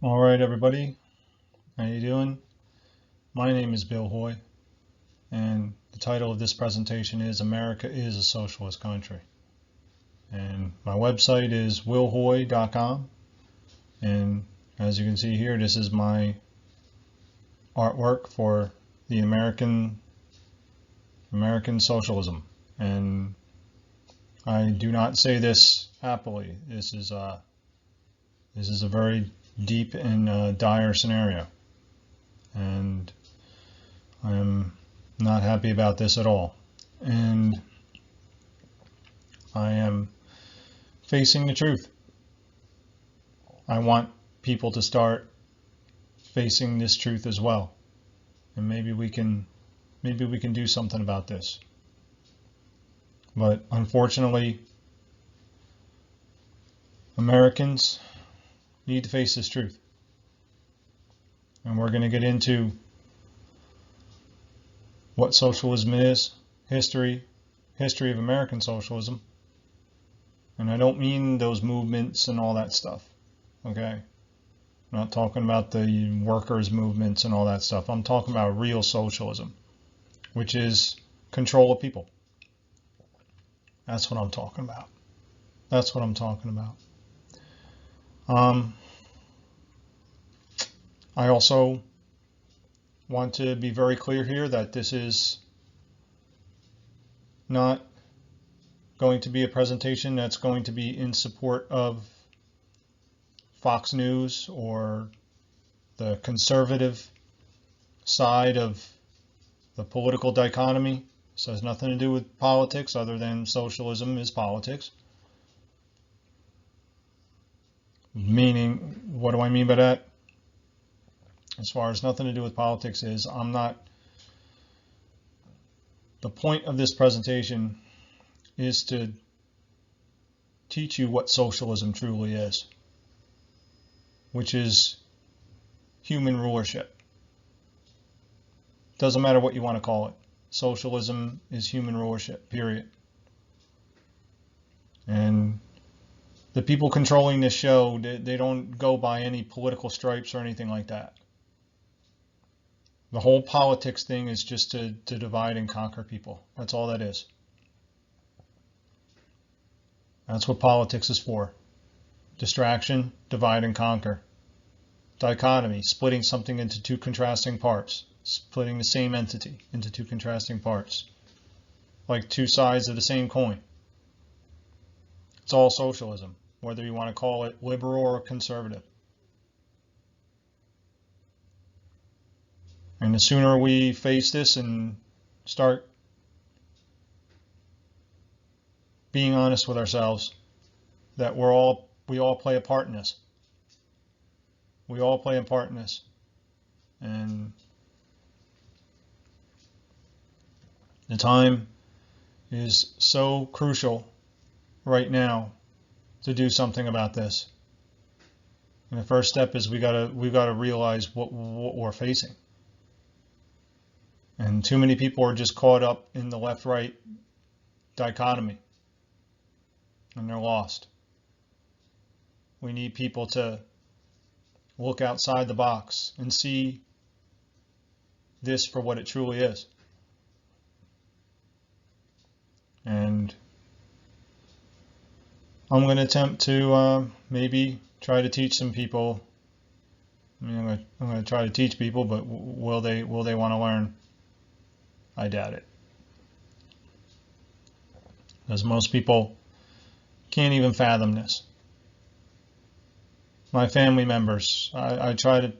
All right, everybody, how you doing? My name is Bill Hoy, and the title of this presentation is America is a Socialist Country. And my website is willhoy.com, and as you can see here, this is my artwork for the American socialism. And I do not say this happily. This is a very deep and dire scenario, and I'm not happy about this at all. And I am facing the truth. I want people to start facing this truth as well, and maybe we can do something about this. But unfortunately, Americans need to face this truth. And we're going to get into what socialism is, history of American socialism. And I don't mean those movements and all that stuff, okay? I'm not talking about the workers' movements and all that stuff. I'm talking about real socialism, which is control of people. That's what I'm talking about. That's what I'm talking about. I also want to be very clear here that this is not going to be a presentation that's going to be in support of Fox News or the conservative side of the political dichotomy. This has nothing to do with politics other than socialism is politics. Meaning, what do I mean by that? As far as nothing to do with politics is, the point of this presentation is to teach you what socialism truly is, which is human rulership. Doesn't matter what you want to call it. Socialism is human rulership, period. And the people controlling this show, they don't go by any political stripes or anything like that. The whole politics thing is just to divide and conquer people. That's all that is. That's what politics is for. Distraction, divide and conquer. Dichotomy, splitting something into two contrasting parts. Splitting the same entity into two contrasting parts. Like two sides of the same coin. It's all socialism, whether you want to call it liberal or conservative. And the sooner we face this and start being honest with ourselves, that we all play a part in this. We all play a part in this. And the time is so crucial right now to do something about this. And the first step is we gotta realize what we're facing. And too many people are just caught up in the left-right dichotomy, and they're lost. We need people to look outside the box and see this for what it truly is. And I'm going to attempt to maybe try to teach some people. I mean, I'm going to try to teach people, but will they want to learn? I doubt it. Because most people can't even fathom this. My family members, I try to,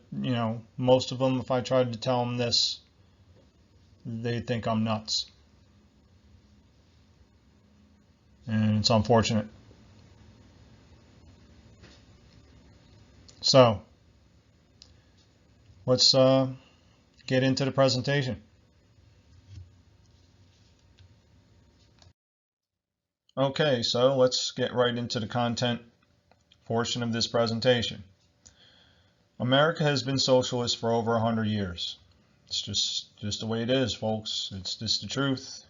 most of them, if I tried to tell them this, they think I'm nuts. And it's unfortunate. So, let's get into the presentation. Okay, so let's get right into the content portion of this presentation. America has been socialist for over 100 years. It's just the way it is, folks. It's just the truth.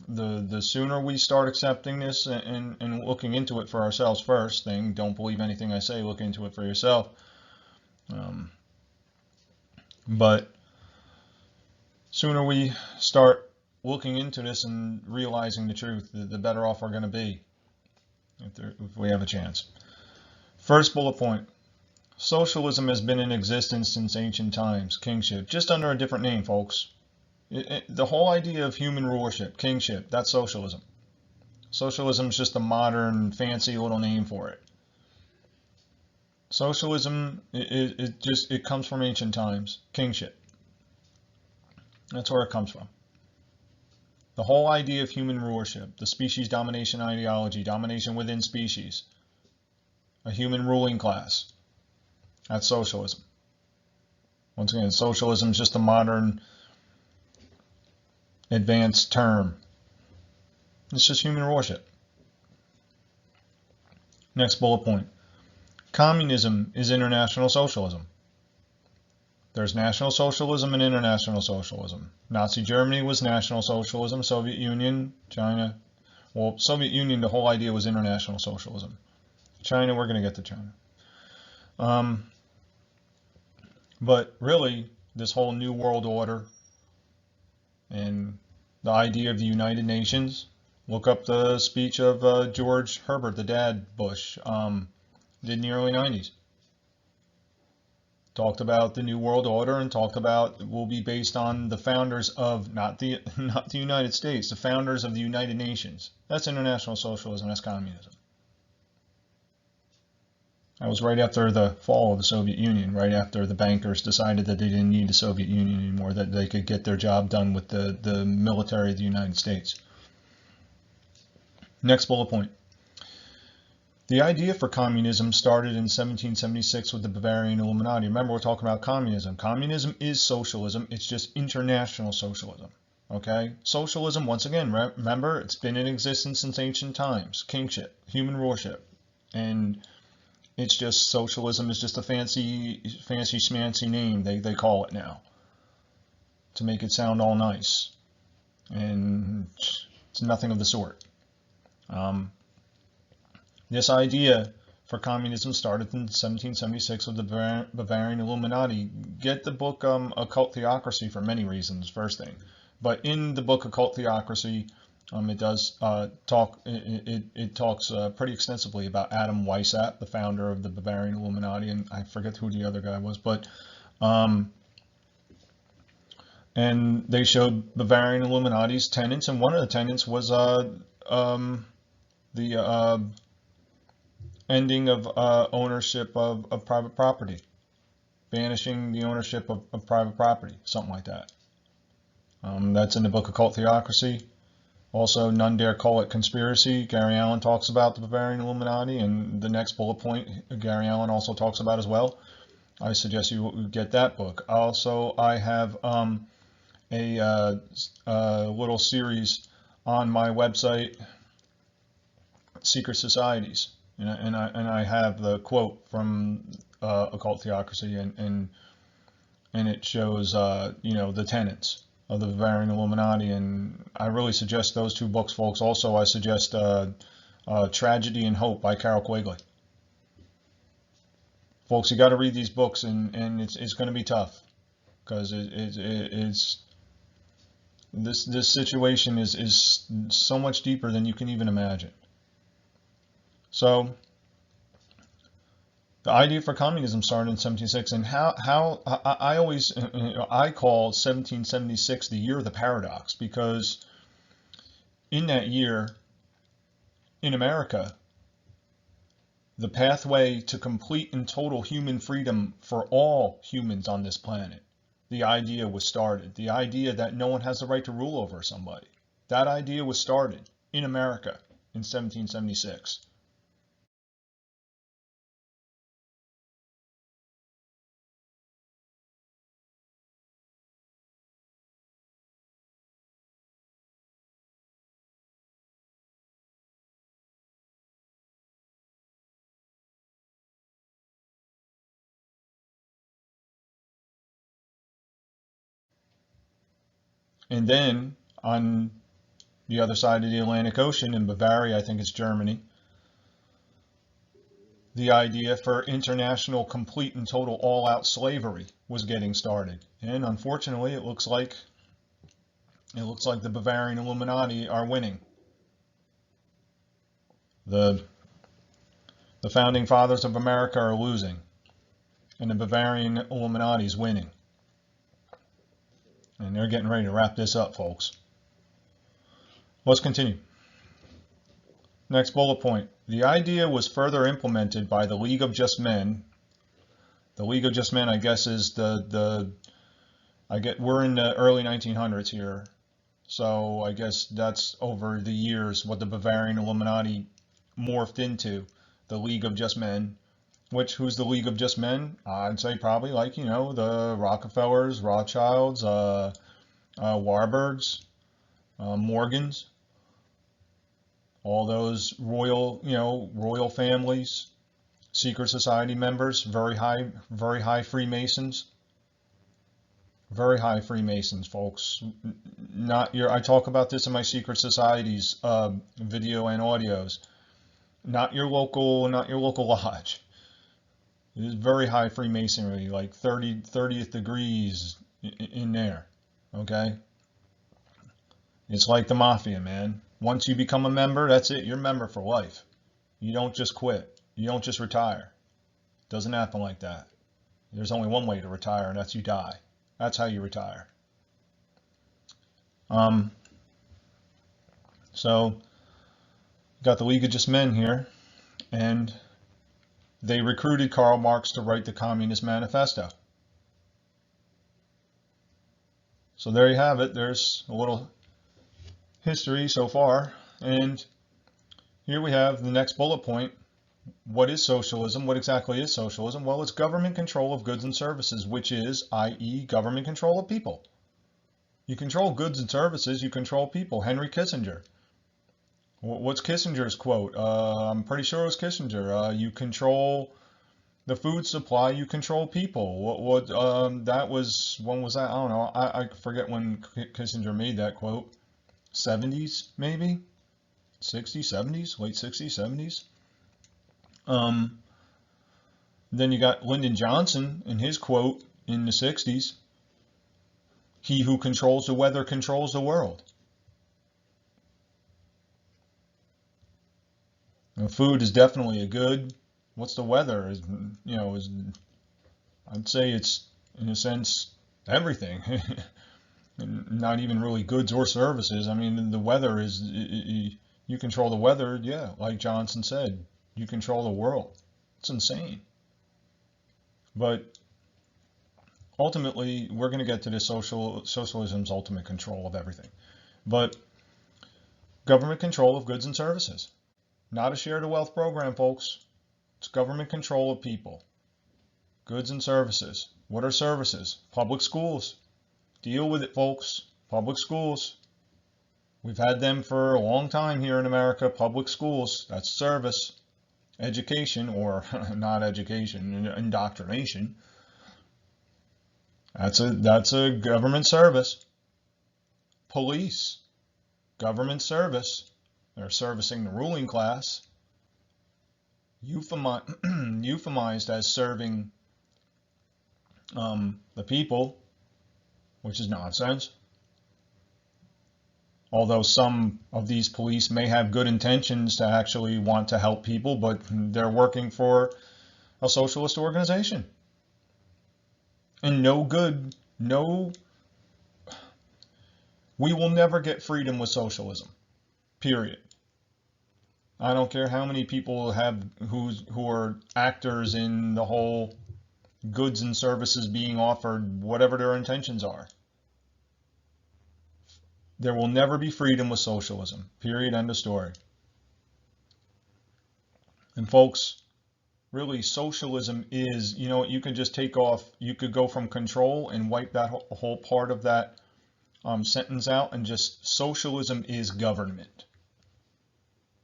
The sooner we start accepting this and looking into it for ourselves first, don't believe anything I say, look into it for yourself. Um, but sooner we start looking into this and realizing the truth, the better off we're going to be if we have a chance. First bullet point. Socialism has been in existence since ancient times. Kingship. Just under a different name, folks. The whole idea of human rulership, kingship, that's socialism. Socialism is just a modern, fancy little name for it. Socialism, it comes from ancient times. Kingship. That's where it comes from. The whole idea of human rulership, the species domination ideology, domination within species, a human ruling class, that's socialism. Once again, socialism is just a modern, advanced term. It's just human rulership. Next bullet point. Communism is international socialism. There's National Socialism and International Socialism. Nazi Germany was National Socialism, Soviet Union, China. Well, Soviet Union, the whole idea was international socialism. China, we're going to get to China. But really, this whole New World Order and the idea of the United Nations, look up the speech of George Herbert, the dad, Bush, did in the early 90s. Talked about the New World Order and talked about will be based on the founders of not the United States, the founders of the United Nations. That's international socialism. That's communism. That was right after the fall of the Soviet Union, right after the bankers decided that they didn't need the Soviet Union anymore, that they could get their job done with the military of the United States. Next bullet point. The idea for communism started in 1776 with the Bavarian Illuminati. Remember, we're talking about communism. Communism is socialism. It's just international socialism. Okay? Socialism, once again, remember, it's been in existence since ancient times. Kingship, human rulership. And it's just, socialism is just a fancy schmancy name they call it now to make it sound all nice. And it's nothing of the sort. This idea for communism started in 1776 with the Bavarian Illuminati. Get the book Occult Theocracy for many reasons, first thing. But in the book Occult Theocracy, it does talk. It talks pretty extensively about Adam Weishaupt, the founder of the Bavarian Illuminati, and I forget who the other guy was, but and they showed Bavarian Illuminati's tenets, and one of the tenets was the ending of ownership of private property, banishing the ownership of private property, something like that. That's in the book Occult Theocracy. Also, None Dare Call It Conspiracy. Gary Allen talks about the Bavarian Illuminati, and the next bullet point Gary Allen also talks about as well. I suggest you get that book. Also, I have a little series on my website, Secret Societies. And I have the quote from Occult Theocracy, and it shows the tenets of the Bavarian Illuminati, and I really suggest those two books, folks. Also, I suggest Tragedy and Hope by Carol Quigley. Folks, you got to read these books, and it's going to be tough because it's this situation is so much deeper than you can even imagine. So the idea for communism started in 1776, and how I always I call 1776 the year of the paradox, because in that year in America, the pathway to complete and total human freedom for all humans on this planet, the idea was started. The idea that no one has the right to rule over somebody. That idea was started in America in 1776. And then on the other side of the Atlantic Ocean in Bavaria, I think it's Germany, the idea for international, complete and total all-out slavery was getting started. And unfortunately, it looks like the Bavarian Illuminati are winning. The founding fathers of America are losing, and the Bavarian Illuminati is winning. And they're getting ready to wrap this up, folks. Let's continue. Next bullet point. The idea was further implemented by the League of Just Men. The League of Just Men, I guess, is we're in the early 1900s here. So I guess that's over the years what the Bavarian Illuminati morphed into. The League of Just Men. Who's the League of Just Men? I'd say probably like, the Rockefellers, Rothschilds, Warburgs, Morgans, all those royal families, secret society members, very high Freemasons. Very high Freemasons, folks. I talk about this in my secret societies video and audios. Not your local lodge. It is very high Freemasonry, like 30th degrees in there. Okay? It's like the mafia, man. Once you become a member, that's it. You're a member for life. You don't just quit. You don't just retire. It doesn't happen like that. There's only one way to retire, and that's you die. That's how you retire. So, got the League of Just Men here, and they recruited Karl Marx to write the Communist Manifesto. So there you have it. There's a little history so far, and here we have the next bullet point. What is socialism? What exactly is socialism? Well, it's government control of goods and services, which is, i.e., government control of people. You control goods and services, you control people. Henry Kissinger. What's Kissinger's quote? I'm pretty sure it was Kissinger. You control the food supply, you control people. That was, when was that? I don't know. I forget when Kissinger made that quote. 70s, maybe? 60s, 70s? Late 60s, 70s? Then you got Lyndon Johnson in his quote in the 60s. He who controls the weather controls the world. Now, food is definitely a good. What's the weather? I'd say it's, in a sense, everything. Not even really goods or services. I mean, the weather is, you control the weather, yeah, like Johnson said. You control the world. It's insane. But ultimately, we're going to get to this socialism's ultimate control of everything. But government control of goods and services. Not a share the wealth program, folks. It's government control of people. Goods and services. What are services? Public schools. Deal with it, folks. Public schools. We've had them for a long time here in America. Public schools. That's service. Education, or not education, indoctrination. That's a government service. Police. Government service. They're servicing the ruling class. Euphemized as serving the people, which is nonsense. Although some of these police may have good intentions to actually want to help people, but they're working for a socialist organization. And we will never get freedom with socialism, period. I don't care how many people who are actors in the whole goods and services being offered, whatever their intentions are. There will never be freedom with socialism. Period. End of story. And folks, really, socialism is, you can just take off, you could go from control and wipe that whole part of that sentence out, and just socialism is government.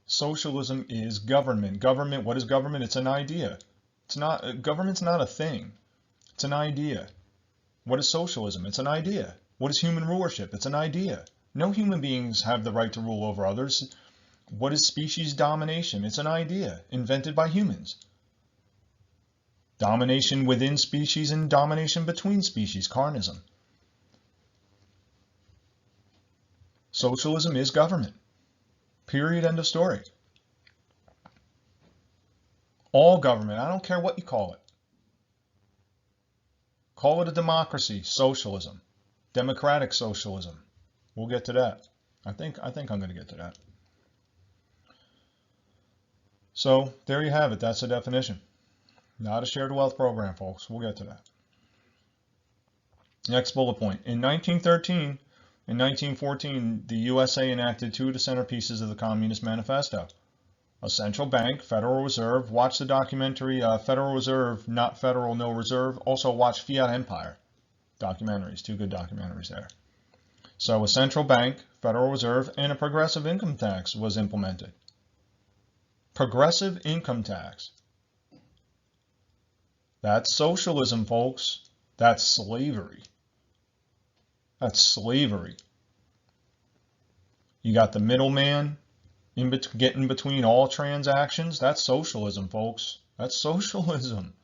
Socialism is government. Government, what is government? It's an idea. Government's not a thing. It's an idea. What is socialism? It's an idea. What is human rulership? It's an idea. No human beings have the right to rule over others. What is species domination? It's an idea invented by humans. Domination within species and domination between species, carnism. Socialism is government. Period, end of story. All government, I don't care what you call it. Call it a democracy, socialism, democratic socialism. We'll get to that. I think I'm going to get to that. So there you have it. That's the definition. Not a shared wealth program, folks. We'll get to that. Next bullet point. In 1913 and 1914, the USA enacted two of the centerpieces of the Communist Manifesto. A central bank, Federal Reserve. Watch the documentary Federal Reserve, Not Federal, No Reserve. Also watch Fiat Empire documentaries. Two good documentaries there. So a central bank, Federal Reserve, and a progressive income tax was implemented. Progressive income tax. That's socialism, folks. That's slavery. That's slavery. You got the middleman getting between all transactions. That's socialism, folks. That's socialism.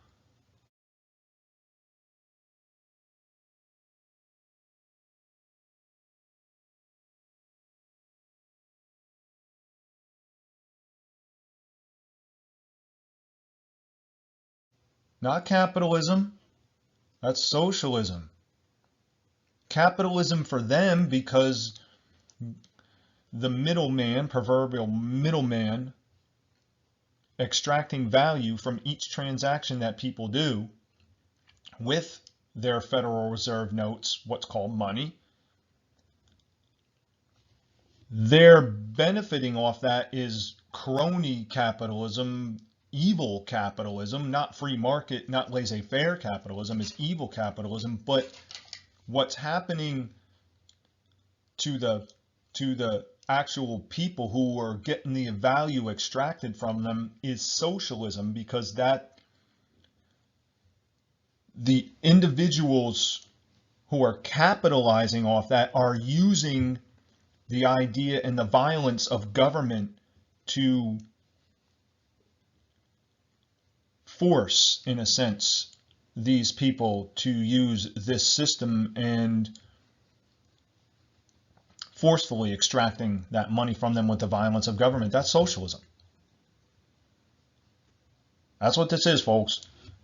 Not capitalism. That's socialism. Capitalism for them because the middleman, proverbial middleman, extracting value from each transaction that people do with their Federal Reserve notes, what's called money. They're benefiting off that is crony capitalism, evil capitalism, not free market, not laissez-faire capitalism, is evil capitalism. But what's happening to the actual people who are getting the value extracted from them is socialism, because that the individuals who are capitalizing off that are using the idea and the violence of government to force, in a sense, these people to use this system and forcefully extracting that money from them with the violence of government. That's socialism. That's what this is, folks.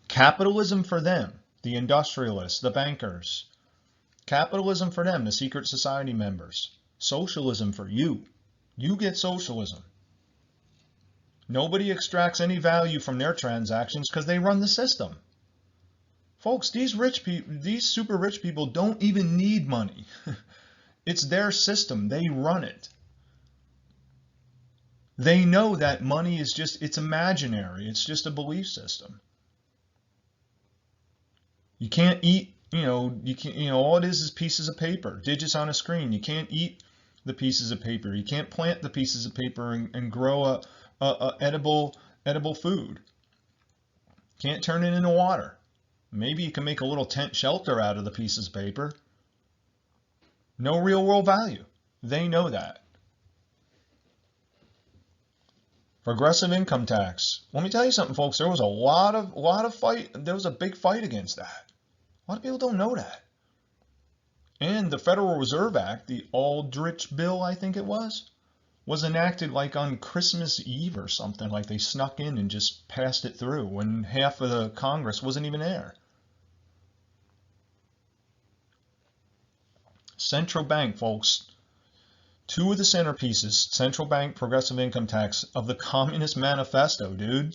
Capitalism for them, the industrialists, the bankers. Capitalism for them, the secret society members. Socialism for you. You get socialism. Nobody extracts any value from their transactions because they run the system. Folks, these rich people, these super rich people don't even need money. It's their system. They run it. They know that money is just, it's imaginary. It's just a belief system. You can't eat, all it is pieces of paper, digits on a screen. You can't eat the pieces of paper. You can't plant the pieces of paper and grow a edible food. Can't turn it into water. Maybe you can make a little tent shelter out of the pieces of paper. No real world value. They know that. Progressive income tax. Let me tell you something, folks. There was a lot of fight. There was a big fight against that. A lot of people don't know that. And the Federal Reserve Act, the Aldrich Bill, I think it was enacted like on Christmas Eve or something. Like they snuck in and just passed it through when half of the Congress wasn't even there. Central bank, folks. Two of the centerpieces, central bank, progressive income tax of the Communist Manifesto, dude.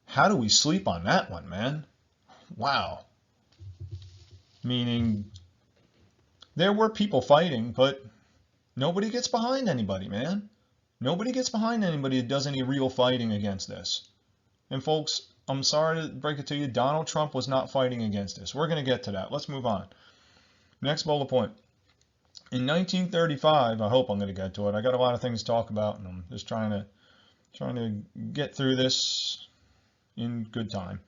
How do we sleep on that one, man? Wow. Meaning, there were people fighting, but nobody gets behind anybody, man. Nobody gets behind anybody that does any real fighting against this. And folks, I'm sorry to break it to you, Donald Trump was not fighting against this. We're going to get to that. Let's move on. Next bullet point. In 1935, I hope I'm going to get to it. I got a lot of things to talk about, and I'm just trying to get through this in good time.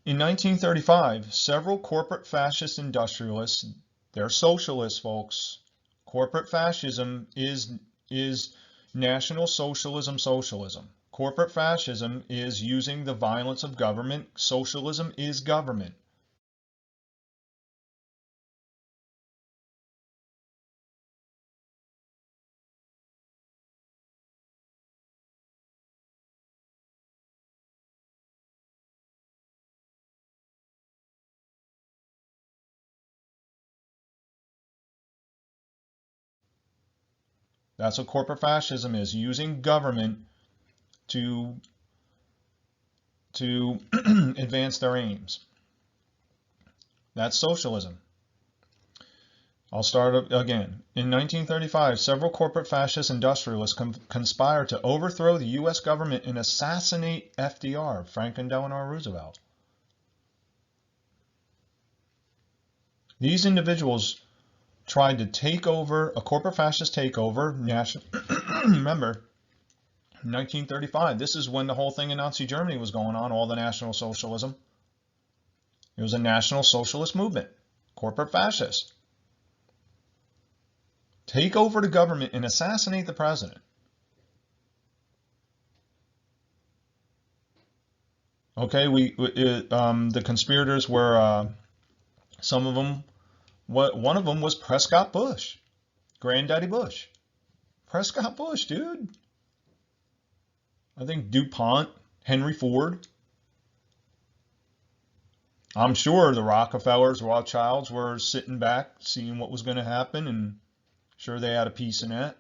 In 1935, several corporate fascist industrialists, they're socialists, folks. Corporate fascism is National Socialism. Corporate fascism is using the violence of government. Socialism is government. That's what corporate fascism is, using government to advance their aims. That's socialism. I'll start again. In 1935, several corporate fascist industrialists conspired to overthrow the U.S. government and assassinate FDR, Franklin Delano Roosevelt. These individuals tried to take over a corporate fascist takeover. Remember, 1935. This is when the whole thing in Nazi Germany was going on, all the National Socialism. It was a National Socialist movement, corporate fascist. Take over the government and assassinate the president. Okay, the conspirators were, some of them, one of them was Prescott Bush, Granddaddy Bush. Prescott Bush, dude. I think DuPont, Henry Ford. I'm sure the Rockefellers, Rothschilds were sitting back, seeing what was going to happen, and sure they had a piece in that.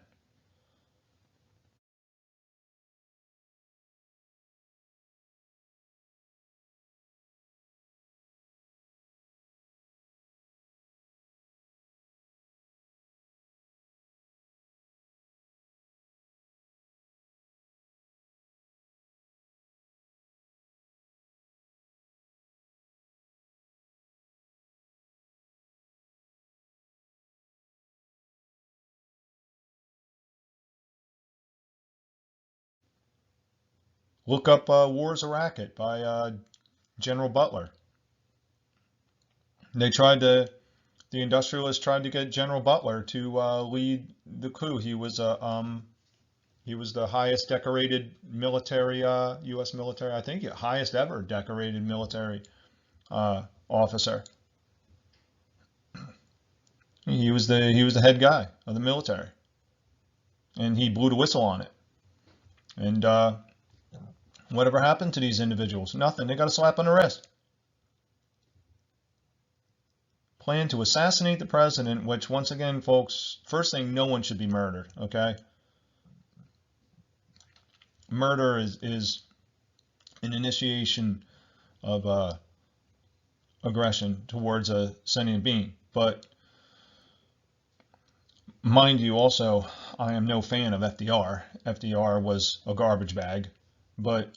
Look up War's a Racket by General Butler. The industrialists tried to get General Butler to lead the coup. He was the highest decorated military, U.S. military, I think, highest ever decorated military officer. He was the head guy of the military, and he blew the whistle on it. And whatever happened to these individuals? Nothing. They got a slap on the wrist. Plan to assassinate the president, which, once again, folks, first thing, no one should be murdered, okay? Murder is an initiation of aggression towards a sentient being. But mind you, also, I am no fan of FDR. FDR was a garbage bag. But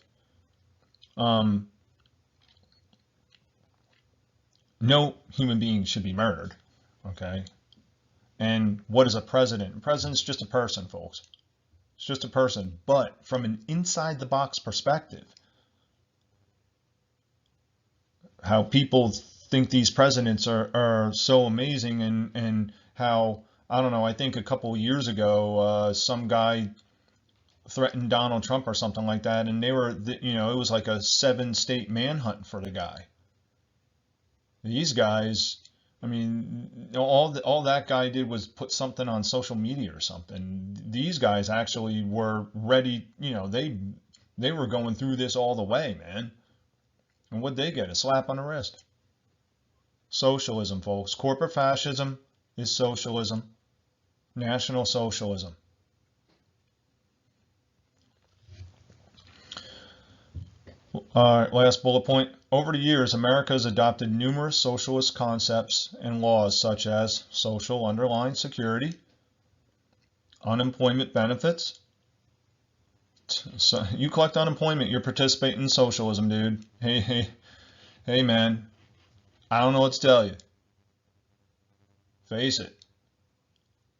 no human being should be murdered, okay? And what is a president? A president's just a person, folks. It's just a person. But from an inside-the-box perspective, how people think these presidents are so amazing, and how, I don't know, I think a couple of years ago, some guy threatened Donald Trump or something like that, and they were, it was like a 7-state manhunt for the guy. These guys, I mean, all that guy did was put something on social media or something. These guys actually were ready, they were going through this all the way, man. And what'd they get? A slap on the wrist. Socialism, folks. Corporate fascism is socialism. National Socialism. All right, last bullet point. Over the years, America has adopted numerous socialist concepts and laws such as social underlying security, unemployment benefits. So you collect unemployment, you're participating in socialism, dude. Hey, man. I don't know what to tell you. Face it.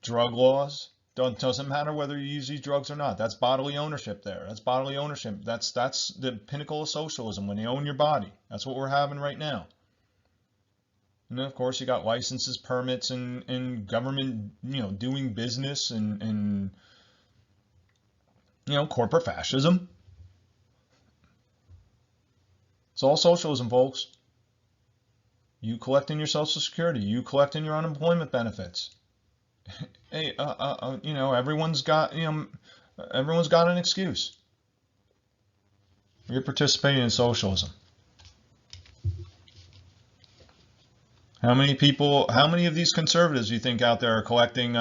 Drug laws. Doesn't matter whether you use these drugs or not. That's bodily ownership there. That's bodily ownership. That's the pinnacle of socialism, when they own your body. That's what we're having right now. And then, of course, you got licenses, permits, and government, doing business, and corporate fascism. It's all socialism, folks. You collecting your Social Security, you collecting your unemployment benefits. Hey, everyone's got an excuse. You're participating in socialism. How many of these conservatives do you think out there are collecting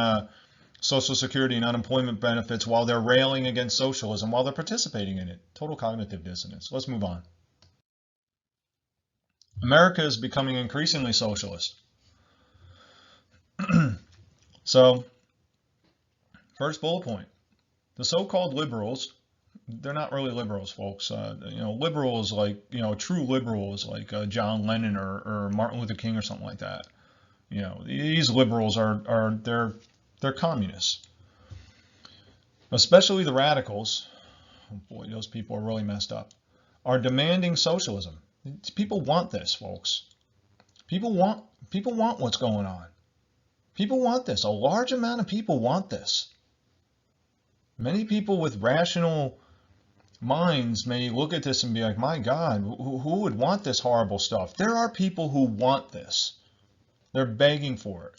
Social Security and unemployment benefits while they're railing against socialism, while they're participating in it? Total cognitive dissonance. Let's move on. America is becoming increasingly socialist. So, first bullet point. The so-called liberals, they're not really liberals, folks. Liberals like, true liberals like John Lennon or Martin Luther King or something like that. These liberals they're communists. Especially the radicals, oh boy, those people are really messed up, are demanding socialism. People want this, folks. People want what's going on. People want this. A large amount of people want this. Many people with rational minds may look at this and be like, my God, who would want this horrible stuff? There are people who want this. They're begging for it.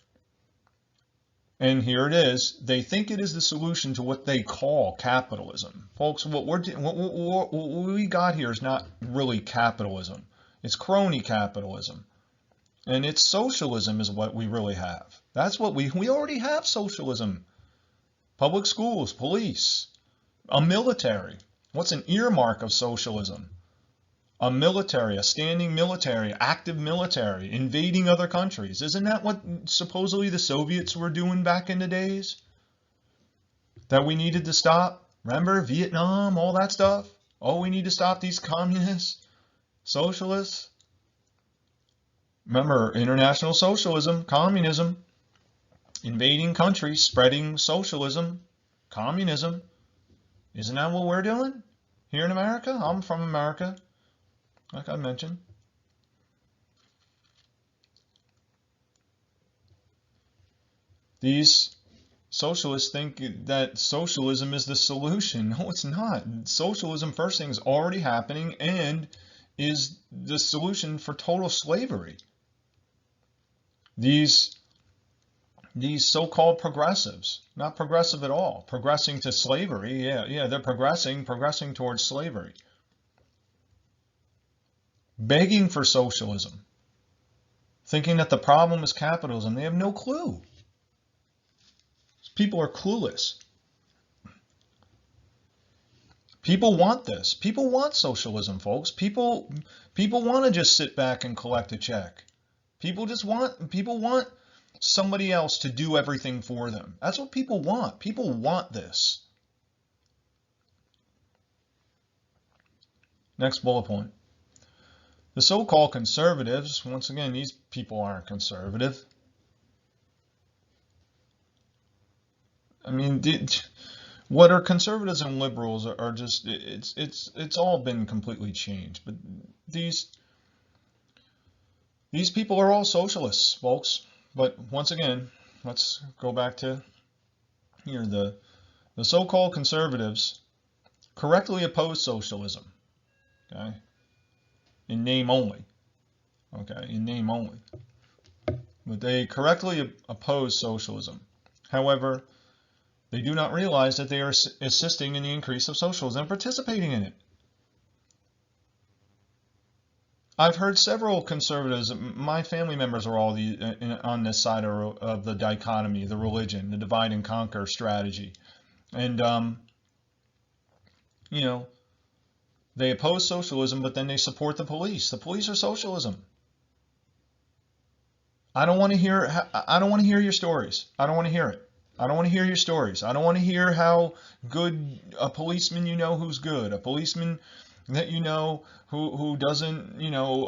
And here it is. They think it is the solution to what they call capitalism. Folks, what we got here is not really capitalism. It's crony capitalism. And it's socialism is what we really have. That's what we already have socialism. Public schools, police, a military. What's an earmark of socialism? A military, a standing military, active military, invading other countries. Isn't that what supposedly the Soviets were doing back in the days? That we needed to stop? Remember Vietnam, all that stuff? Oh, we need to stop these communists, socialists. Remember, international socialism, communism, invading countries, spreading socialism, communism. Isn't that what we're doing here in America? I'm from America. Like I mentioned. These socialists think that socialism is the solution. No, it's not. Socialism, first thing, is already happening and is the solution for total slavery. These so-called progressives, not progressive at all, progressing to slavery. Yeah, they're progressing towards slavery. Begging for socialism, thinking that the problem is capitalism. They have no clue. People are clueless. People want this. People want socialism, folks. People want to just sit back and collect a check. People want somebody else to do everything for them. That's what people want. People want this. Next bullet point. The so-called conservatives, once again, these people aren't conservative. I mean, what are conservatives and liberals are just, it's all been completely changed. But these people are all socialists, folks. But once again, let's go back to here. The so-called conservatives correctly oppose socialism. Okay. In name only. Okay, in name only. But they correctly oppose socialism. However, they do not realize that they are assisting in the increase of socialism and participating in it. I've heard several conservatives, my family members are all on this side of the dichotomy, the religion, the divide and conquer strategy. And, they oppose socialism, but then they support the police. The police are socialism. I don't want to hear your stories. I don't want to hear it. I don't want to hear your stories. I don't want to hear how good a policeman you know who's good, a policeman that you know who doesn't,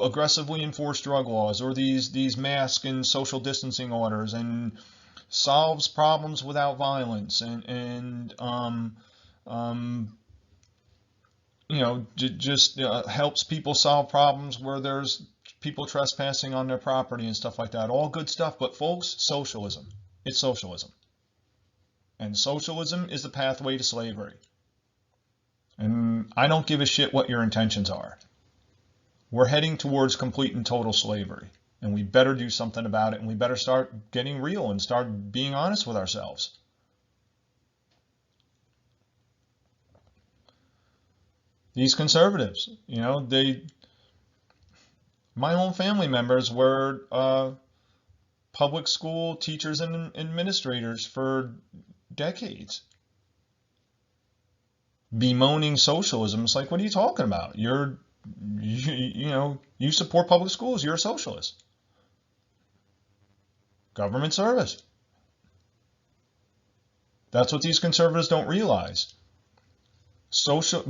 aggressively enforce drug laws or these mask and social distancing orders and solves problems without violence and just helps people solve problems where there's people trespassing on their property and stuff like that. All good stuff. But folks, socialism. It's socialism. And socialism is the pathway to slavery. And I don't give a shit what your intentions are. we're heading towards complete and total slavery. And we better do something about it, and we better start getting real and start being honest with ourselves. These conservatives, my own family members were public school teachers and administrators for decades. Bemoaning socialism. It's like, what are you talking about? You support public schools, you're a socialist. Government service. That's what these conservatives don't realize.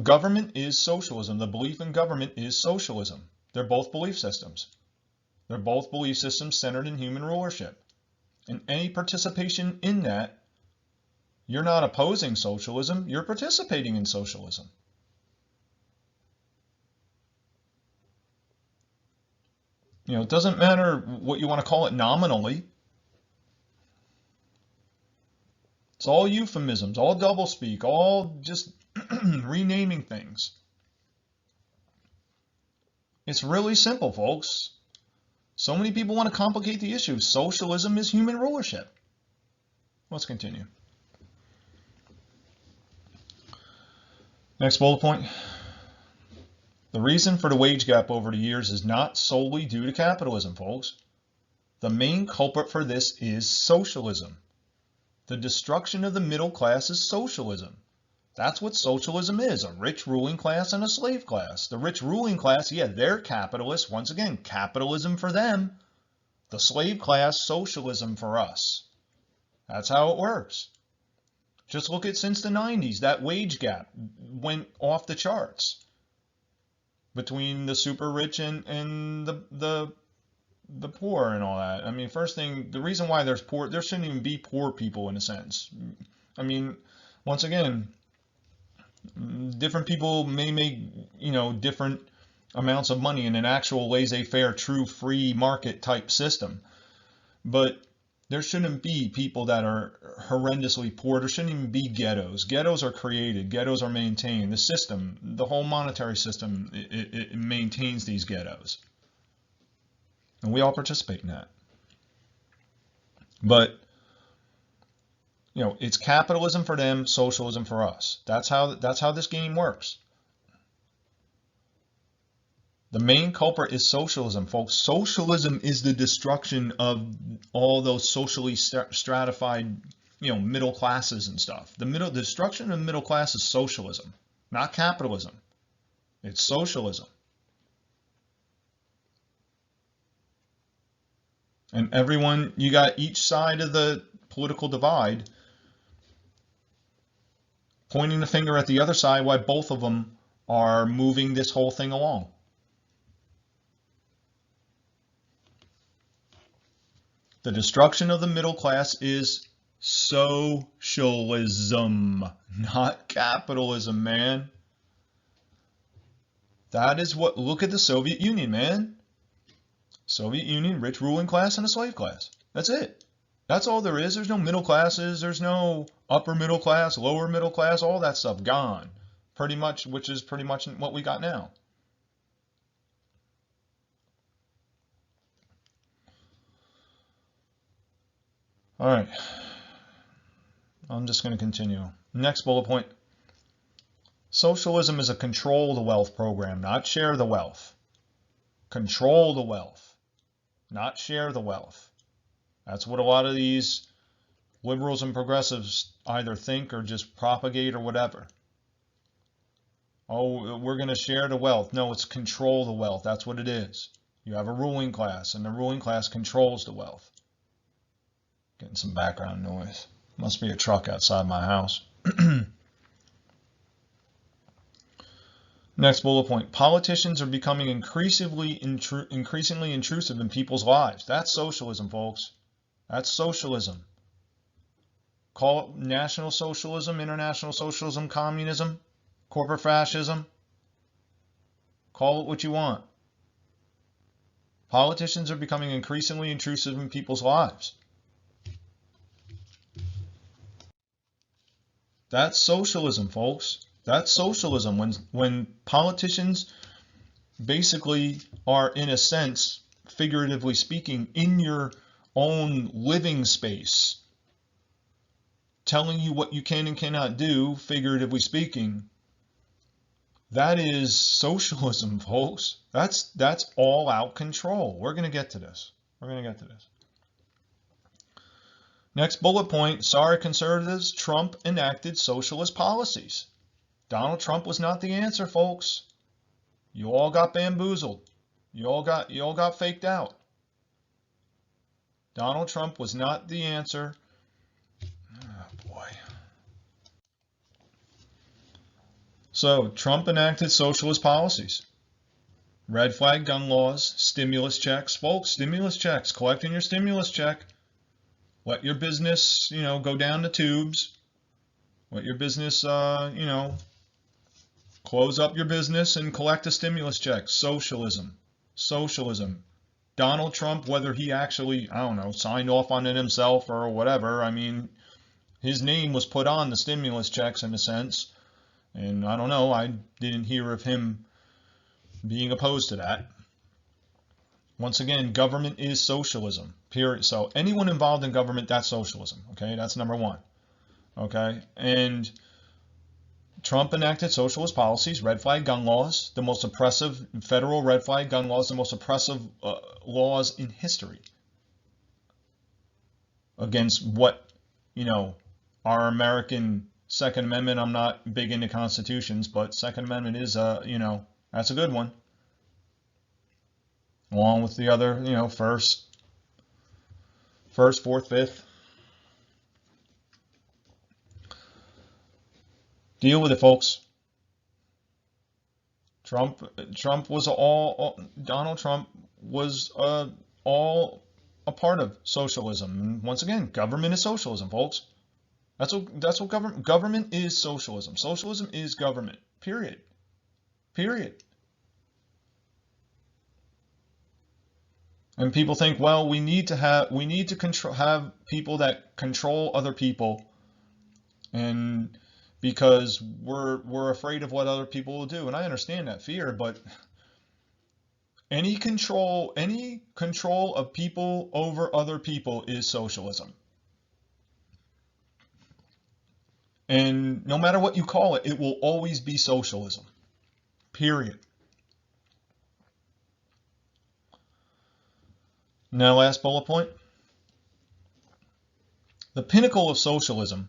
Government is socialism. The belief in government is socialism. They're both belief systems. They're both belief systems centered in human rulership. And any participation in that, you're not opposing socialism, you're participating in socialism. It doesn't matter what you want to call it nominally. It's all euphemisms, all doublespeak, all just renaming things. It's really simple, folks. So many people want to complicate the issue. Socialism is human rulership. Let's continue. Next bullet point. The reason for the wage gap over the years is not solely due to capitalism, folks. The main culprit for this is socialism. The destruction of the middle class is socialism. That's what socialism is, a rich ruling class and a slave class. The rich ruling class, yeah, they're capitalists. Once again, capitalism for them. The slave class, socialism for us. That's how it works. Just look at since the 90s, that wage gap went off the charts between the super rich and the poor and all that. I mean, first thing, the reason why there's poor, there shouldn't even be poor people in a sense. I mean, once again, different people may make, different amounts of money in an actual laissez-faire, true free market type system. But there shouldn't be people that are horrendously poor. There shouldn't even be ghettos. Ghettos are created. Ghettos are maintained. The system, the whole monetary system, it maintains these ghettos. And we all participate in that. But, it's capitalism for them, socialism for us. That's how this game works. The main culprit is socialism, folks. Socialism is the destruction of all those socially stratified, middle classes and stuff. The destruction of the middle class is socialism, not capitalism. It's socialism. And everyone, you got each side of the political divide pointing the finger at the other side why both of them are moving this whole thing along. The destruction of the middle class is socialism, not capitalism, man. That is what, look at the Soviet Union, man. Soviet Union, rich ruling class and a slave class. That's it. That's all there is. There's no middle classes. There's no upper middle class, lower middle class, all that stuff gone. Pretty much, which is pretty much what we got now. All right. I'm just going to continue. Next bullet point. Socialism is a control the wealth program, not share the wealth. Control the wealth, not share the wealth. That's what a lot of these liberals and progressives either think or just propagate or whatever. Oh, we're going to share the wealth. No, it's control the wealth. That's what it is. You have a ruling class, and the ruling class controls the wealth. Getting some background noise. Must be a truck outside my house. Next bullet point. Politicians are becoming increasingly intrusive in people's lives. That's socialism, folks. That's socialism. Call it national socialism, international socialism, communism, corporate fascism. Call it what you want. Politicians are becoming increasingly intrusive in people's lives. That's socialism, folks. That's socialism. When politicians basically are, in a sense, figuratively speaking, in your own living space, telling you what you can and cannot do, figuratively speaking. That is socialism, folks. That's all out control. We're going to get to this. We're going to get to this. Next bullet point, sorry conservatives, Trump enacted socialist policies. Donald Trump was not the answer, folks. You all got bamboozled. You all got faked out. Donald Trump was not the answer. Oh boy. So, Trump enacted socialist policies. Red flag gun laws, stimulus checks. Folks, stimulus checks. Collecting your stimulus check. Let your business, go down the tubes. Let your business, close up your business and collect a stimulus check. Socialism. Socialism. Donald Trump, whether he actually, signed off on it himself or whatever, his name was put on the stimulus checks in a sense. And I don't know, I didn't hear of him being opposed to that. Once again, government is socialism, period. So anyone involved in government, that's socialism, okay? That's number one, okay? And Trump enacted socialist policies, red flag gun laws, the most oppressive federal red flag gun laws, the most oppressive laws in history against what, our American Second Amendment. I'm not big into constitutions, but Second Amendment is, that's a good one. Along with the other, first, fourth, fifth. Deal with it, folks. Donald Trump was all a part of socialism. And once again, government is socialism, folks. That's what government is socialism. Socialism is government. Period. Period. And people think, well, we need to have people that control other people, and because we're afraid of what other people will do. And I understand that fear, but any control of people over other people is socialism. And no matter what you call it, it will always be socialism. Period. Now, last bullet point. The pinnacle of socialism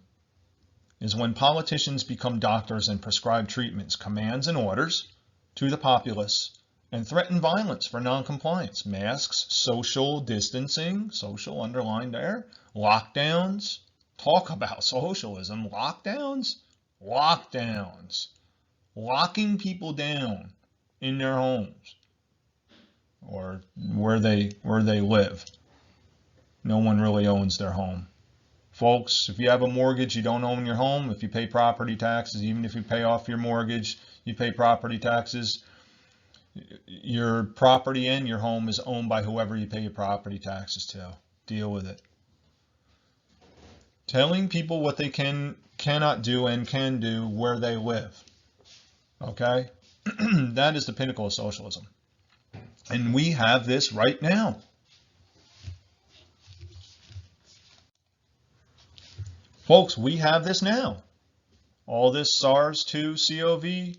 is when politicians become doctors and prescribe treatments, commands, and orders to the populace and threaten violence for noncompliance. Masks, social distancing, social underlined there, lockdowns. Talk about socialism. Lockdowns? Lockdowns. Locking people down in their homes or where they live. No one really owns their home. Folks, if you have a mortgage, you don't own your home. If you pay property taxes, even if you pay off your mortgage, you pay property taxes. Your property and your home is owned by whoever you pay your property taxes to. Deal with it. Telling people what they cannot do and can do where they live. Okay? That is the pinnacle of socialism. And we have this right now. Folks, we have this now. All this SARS-2 CoV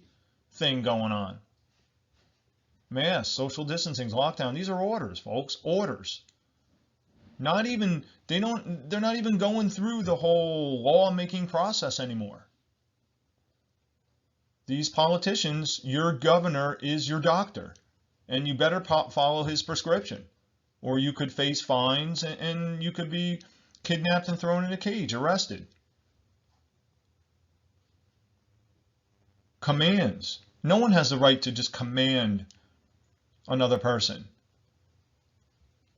thing going on. Mass, social distancing, lockdown. These are orders, folks. Orders. They're not even going through the whole lawmaking process anymore. These politicians, your governor is your doctor, and you better follow his prescription, or you could face fines and you could be kidnapped and thrown in a cage, arrested. Commands. No one has the right to just command another person.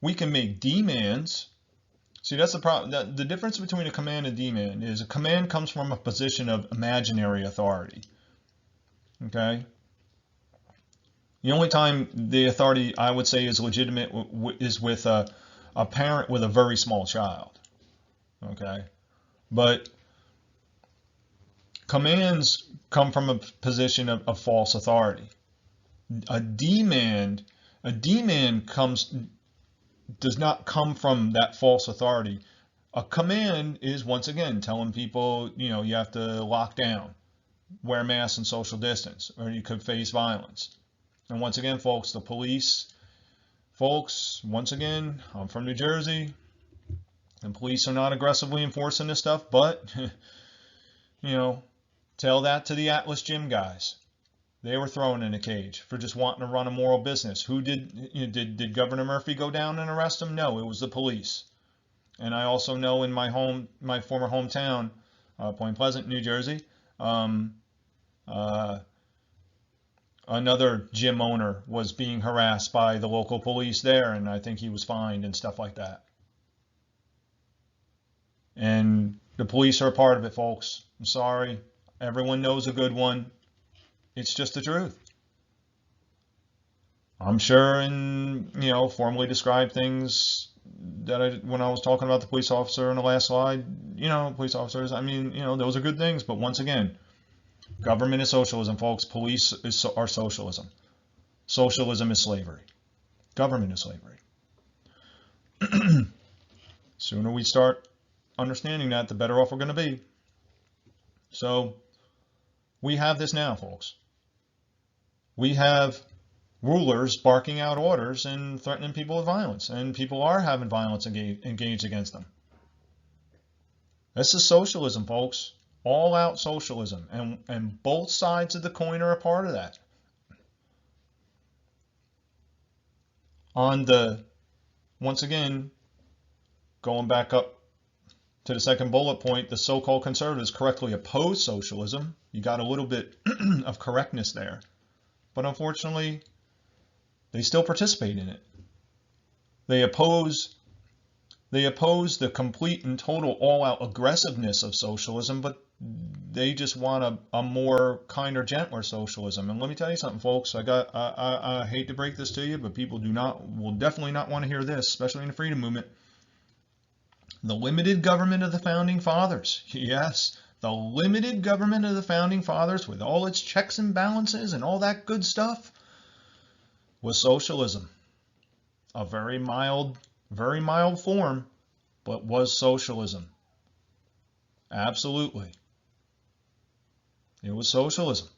We can make demands. See, that's the problem. The difference between a command and demand is a command comes from a position of imaginary authority. Okay? The only time the authority, I would say, is legitimate is with a parent with a very small child. Okay? But commands come from a position of false authority. A demand, does not come from that false authority. A command is, once again, telling people, you have to lock down, wear masks and social distance, or you could face violence. And once again, folks, the police, once again, I'm from New Jersey, and police are not aggressively enforcing this stuff, but, tell that to the Atlas gym guys. They were thrown in a cage for just wanting to run a moral business. Who did Governor Murphy go down and arrest him? No, it was the police. And I also know in my former hometown, Point Pleasant, New Jersey, another gym owner was being harassed by the local police there, and I think he was fined and stuff like that. And the police are a part of it, folks. I'm sorry. Everyone knows a good one. It's just the truth. I'm sure formally describe things that when I was talking about the police officer in the last slide, police officers, those are good things. But once again, government is socialism, folks. Police are socialism. Socialism is slavery. Government is slavery. Sooner we start understanding that, the better off we're going to be. So we have this now, folks. We have rulers barking out orders and threatening people with violence, and people are having violence engaged against them. This is socialism, folks. All out socialism, and both sides of the coin are a part of that. Once again, going back up to the second bullet point, the so-called conservatives correctly oppose socialism. You got a little bit of correctness there. But unfortunately, they still participate in it. They oppose the complete and total all-out aggressiveness of socialism, but they just want a more kinder, gentler socialism. And let me tell you something, folks. I hate to break this to you, but people will definitely not want to hear this, especially in the freedom movement. The limited government of the Founding Fathers. Yes, the limited government of the Founding Fathers, with all its checks and balances and all that good stuff, was socialism. A very mild form, but was socialism. Absolutely. It was socialism.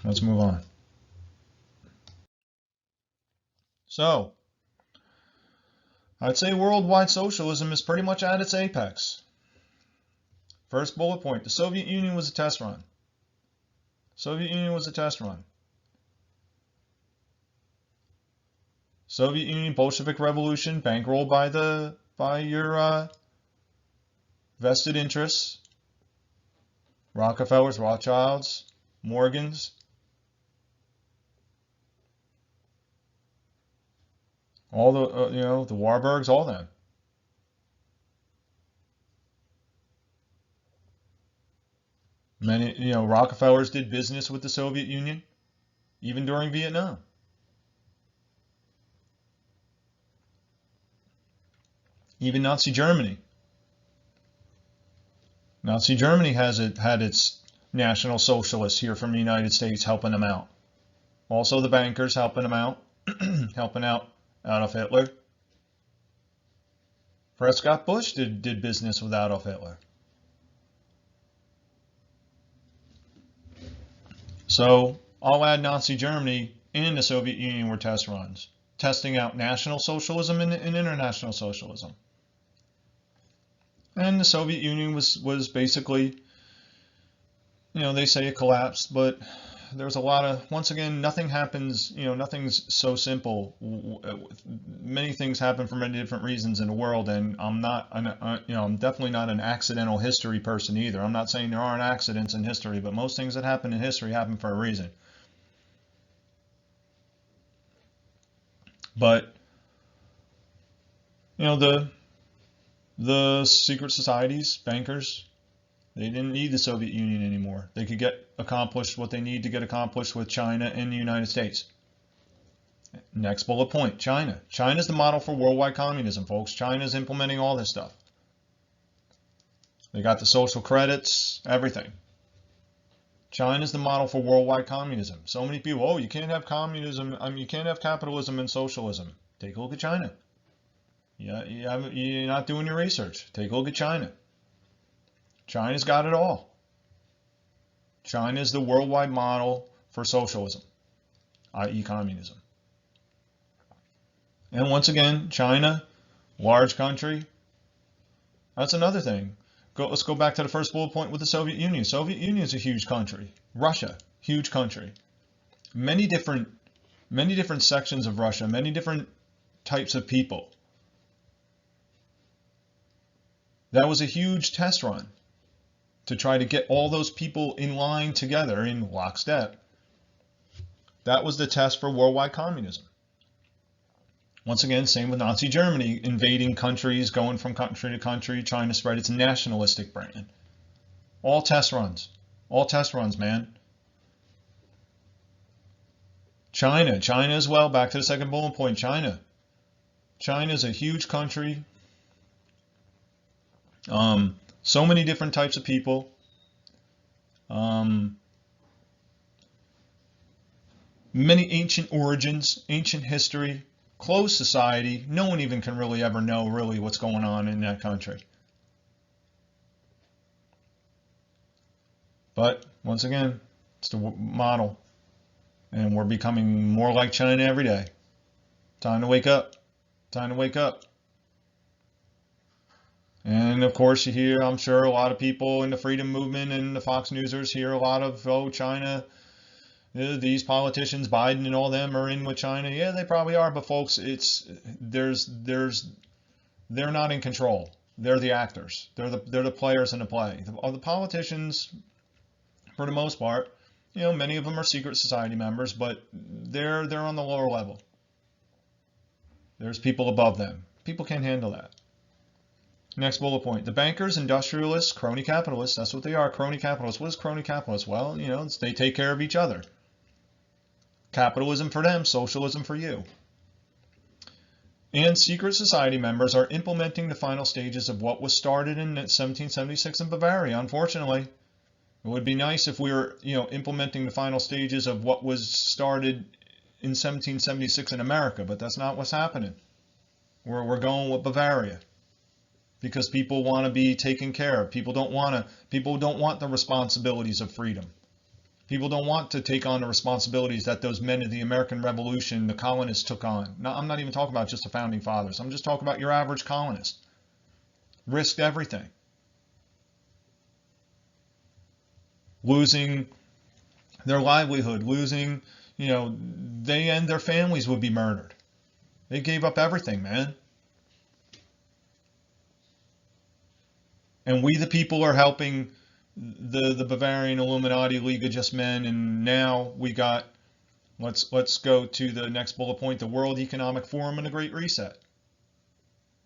Let's move on. So, I'd say worldwide socialism is pretty much at its apex. First bullet point, the Soviet Union was a test run. Soviet Union, Bolshevik Revolution, bankrolled by your vested interests, Rockefellers, Rothschilds, Morgans, all the Warburgs, all them. Many, Rockefellers did business with the Soviet Union, even during Vietnam. Even Nazi Germany. Nazi Germany had its National Socialists here from the United States helping them out. Also the bankers helping them out, helping out Adolf Hitler. Prescott Bush did business with Adolf Hitler. So I'll add Nazi Germany and the Soviet Union were test runs, testing out National Socialism and international socialism. And the Soviet Union was basically, they say it collapsed, but there's a lot of, once again, nothing happens, nothing's so simple. Many things happen for many different reasons in the world, and I'm definitely not an accidental history person either. I'm not saying there aren't accidents in history, but most things that happen in history happen for a reason. But, the secret societies, bankers, they didn't need the Soviet Union anymore. They could get accomplished what they need to get accomplished with China and the United States. Next bullet point, China. China's the model for worldwide communism, folks. China's implementing all this stuff. They got the social credits, everything. China's the model for worldwide communism. So many people, oh, you can't have communism, you can't have capitalism and socialism. Take a look at China. Yeah, you're not doing your research. Take a look at China. China's got it all. China is the worldwide model for socialism, i.e. communism. And once again, China, large country. That's another thing. Let's go back to the first bullet point with the Soviet Union. Soviet Union is a huge country. Russia, huge country. Many different sections of Russia, many different types of people. That was a huge test run to try to get all those people in line together in lockstep. That was the test for worldwide communism. Once again, same with Nazi Germany, invading countries, going from country to country, trying to spread its nationalistic brand. All test runs. All test runs, man. China as well, back to the second bullet point, China. China's a huge country. So many different types of people. Many ancient origins, ancient history. Closed society. No one even can really ever know really what's going on in that country. But once again, it's the model. And we're becoming more like China every day. Time to wake up. Time to wake up. And of course you hear, I'm sure, a lot of people in the freedom movement and the Fox Newsers hear a lot of, oh, China, these politicians, Biden and all them are in with China. Yeah, they probably are, but folks, they're not in control. They're the actors. They're the players in the play. The politicians, for the most part, many of them are secret society members, but they're on the lower level. There's people above them. People can't handle that. Next bullet point. The bankers, industrialists, crony capitalists, that's what they are, crony capitalists. What is crony capitalists? Well, they take care of each other. Capitalism for them, socialism for you. And secret society members are implementing the final stages of what was started in 1776 in Bavaria, unfortunately. It would be nice if we were, implementing the final stages of what was started in 1776 in America, but that's not what's happening. We're going with Bavaria. Because people want to be taken care of. People don't want the responsibilities of freedom. People don't want to take on the responsibilities that those men of the American Revolution, the colonists, took on. Now, I'm not even talking about just the founding fathers. I'm just talking about your average colonist. Risked everything. Losing their livelihood, losing, they and their families would be murdered. They gave up everything, man. And we, the people, are helping the Bavarian Illuminati League of Just Men, and now we got, let's go to the next bullet point, the World Economic Forum and the Great Reset.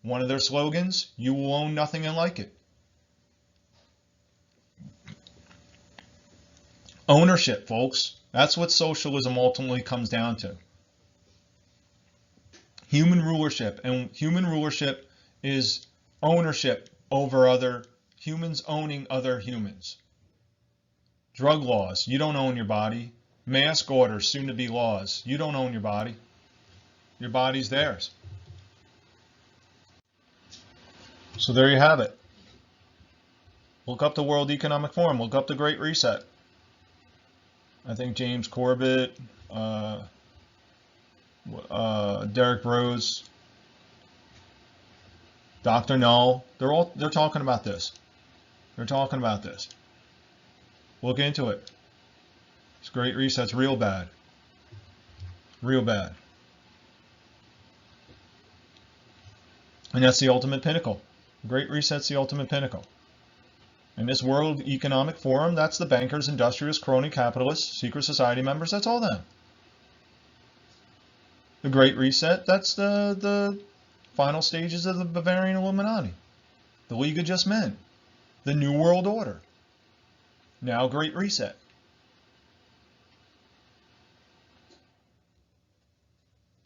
One of their slogans, you will own nothing and like it. Ownership, folks. That's what socialism ultimately comes down to. Human rulership, and human rulership is ownership over other humans owning other humans. Drug laws, you don't own your body. Mask orders, soon to be laws, you don't own your body. Your body's theirs. So there you have it. Look up the World Economic Forum, look up the Great Reset. I think James Corbett, Derek Rose, Dr. Null, they're talking about this. They're talking about this. Look into it. This Great Reset's real bad. Real bad. And that's the ultimate pinnacle. Great Reset's the ultimate pinnacle. And this World Economic Forum, that's the bankers, industrialists, crony capitalists, secret society members, that's all them. The Great Reset, that's the final stages of the Bavarian Illuminati. The League of Just Men. The New World Order. Now Great Reset.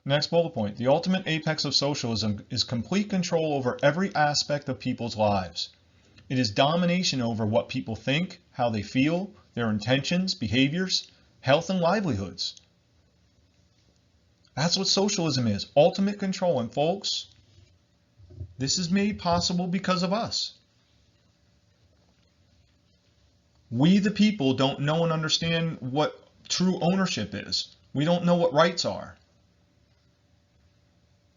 Next bullet point. The ultimate apex of socialism is complete control over every aspect of people's lives. It is domination over what people think, how they feel, their intentions, behaviors, health, and livelihoods. That's what socialism is. Ultimate control. And folks, this is made possible because of us. We, the people, don't know and understand what true ownership is. We don't know what rights are.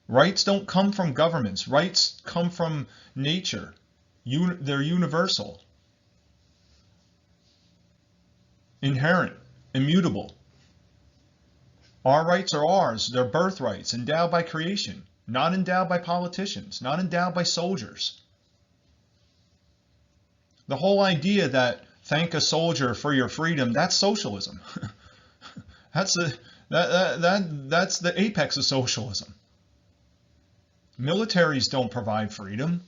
Rights don't come from governments. Rights come from nature. They're universal, inherent, immutable. Our rights are ours. They're birthrights, endowed by creation, not endowed by politicians, not endowed by soldiers. The whole idea that thank a soldier for your freedom, that's socialism. That's the apex of socialism. Militaries don't provide freedom.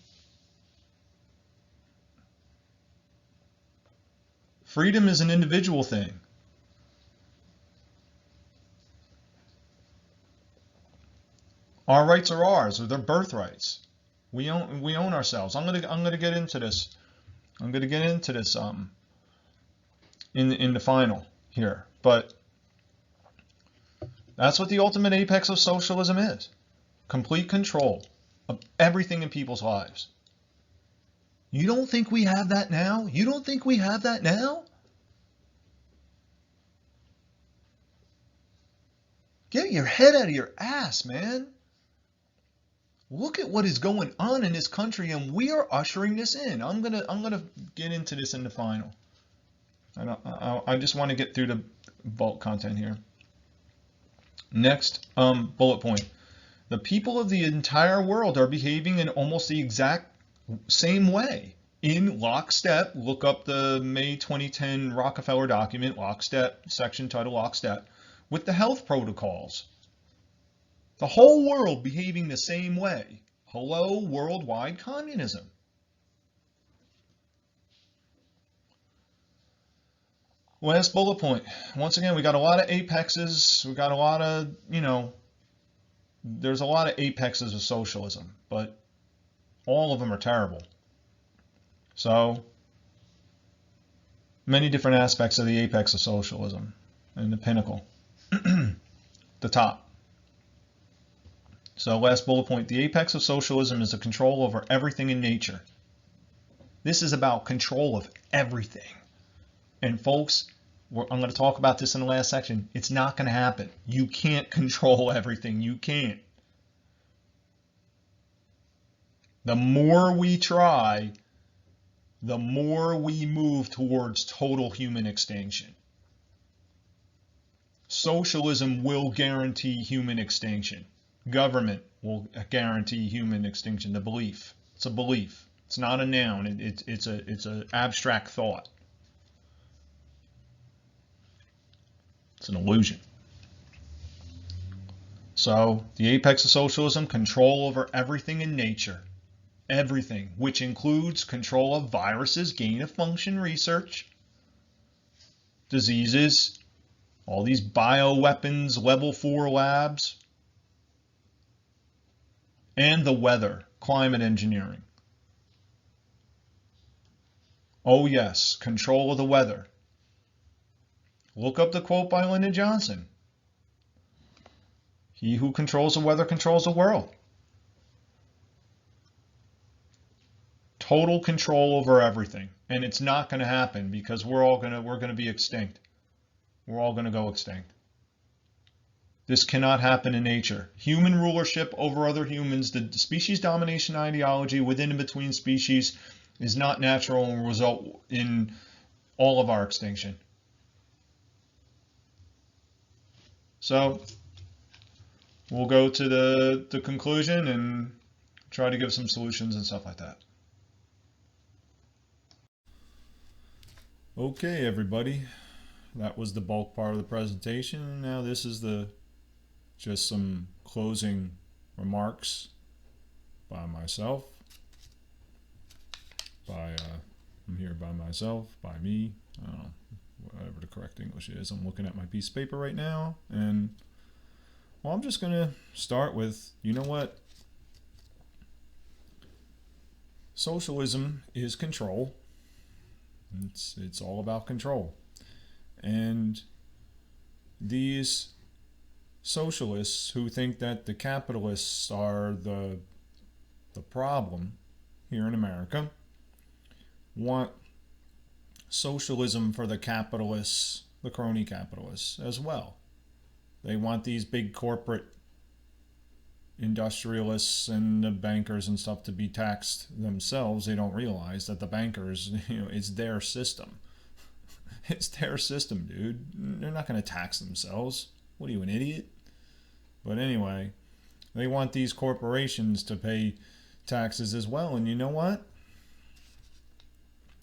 Freedom is an individual thing. Our rights are ours, or they're birthrights. We own ourselves. I'm gonna get into this. I'm gonna get into this in the final here. But that's what the ultimate apex of socialism is. Complete control of everything in people's lives. You don't think we have that now? You don't think we have that now? Get your head out of your ass, man. Look at what is going on in this country, and we are ushering this in. I'm gonna get into this in the final. I just want to get through the bulk content here. Next bullet point. The people of the entire world are behaving in almost the exact same way. In lockstep, look up the May 2010 Rockefeller document, lockstep, section title lockstep, with the health protocols. The whole world behaving the same way. Hello, worldwide communism. Last bullet point. Once again, we got a lot of apexes. We got a lot of, there's a lot of apexes of socialism, but all of them are terrible. So, many different aspects of the apex of socialism and the pinnacle, the top. So, last bullet point, the apex of socialism is the control over everything in nature. This is about control of everything. And folks, I'm going to talk about this in the last section. It's not going to happen. You can't control everything. You can't. The more we try, the more we move towards total human extinction. Socialism will guarantee human extinction. Government will guarantee human extinction. The belief. It's a belief. It's not a noun. It's an abstract thought. It's an illusion. So, the apex of socialism, control over everything in nature. Everything, which includes control of viruses, gain-of-function research, diseases, all these bioweapons, level 4 labs, and the weather, climate engineering. Oh yes, control of the weather. Look up the quote by Lyndon Johnson. He who controls the weather controls the world. Total control over everything. And it's not going to happen because we're going to be extinct. We're all going to go extinct. This cannot happen in nature. Human rulership over other humans, the species domination ideology within and between species is not natural and will result in all of our extinction. So we'll go to the conclusion and try to give some solutions and stuff like that. Okay, everybody. That was the bulk part of the presentation. Now this is just some closing remarks by myself. I'm here by myself, by me. I don't know, whatever the correct English is. I'm looking at my piece of paper right now, and well, I'm just gonna start with, you know what? Socialism is control. It's all about control. And these socialists who think that the capitalists are the problem here in America want socialism for the capitalists, the crony capitalists as well. They want these big corporate industrialists and the bankers and stuff to be taxed themselves. They don't realize that the bankers, it's their system. It's their system, dude. They're not going to tax themselves. What are you, an idiot? But anyway, they want these corporations to pay taxes as well. And you know what?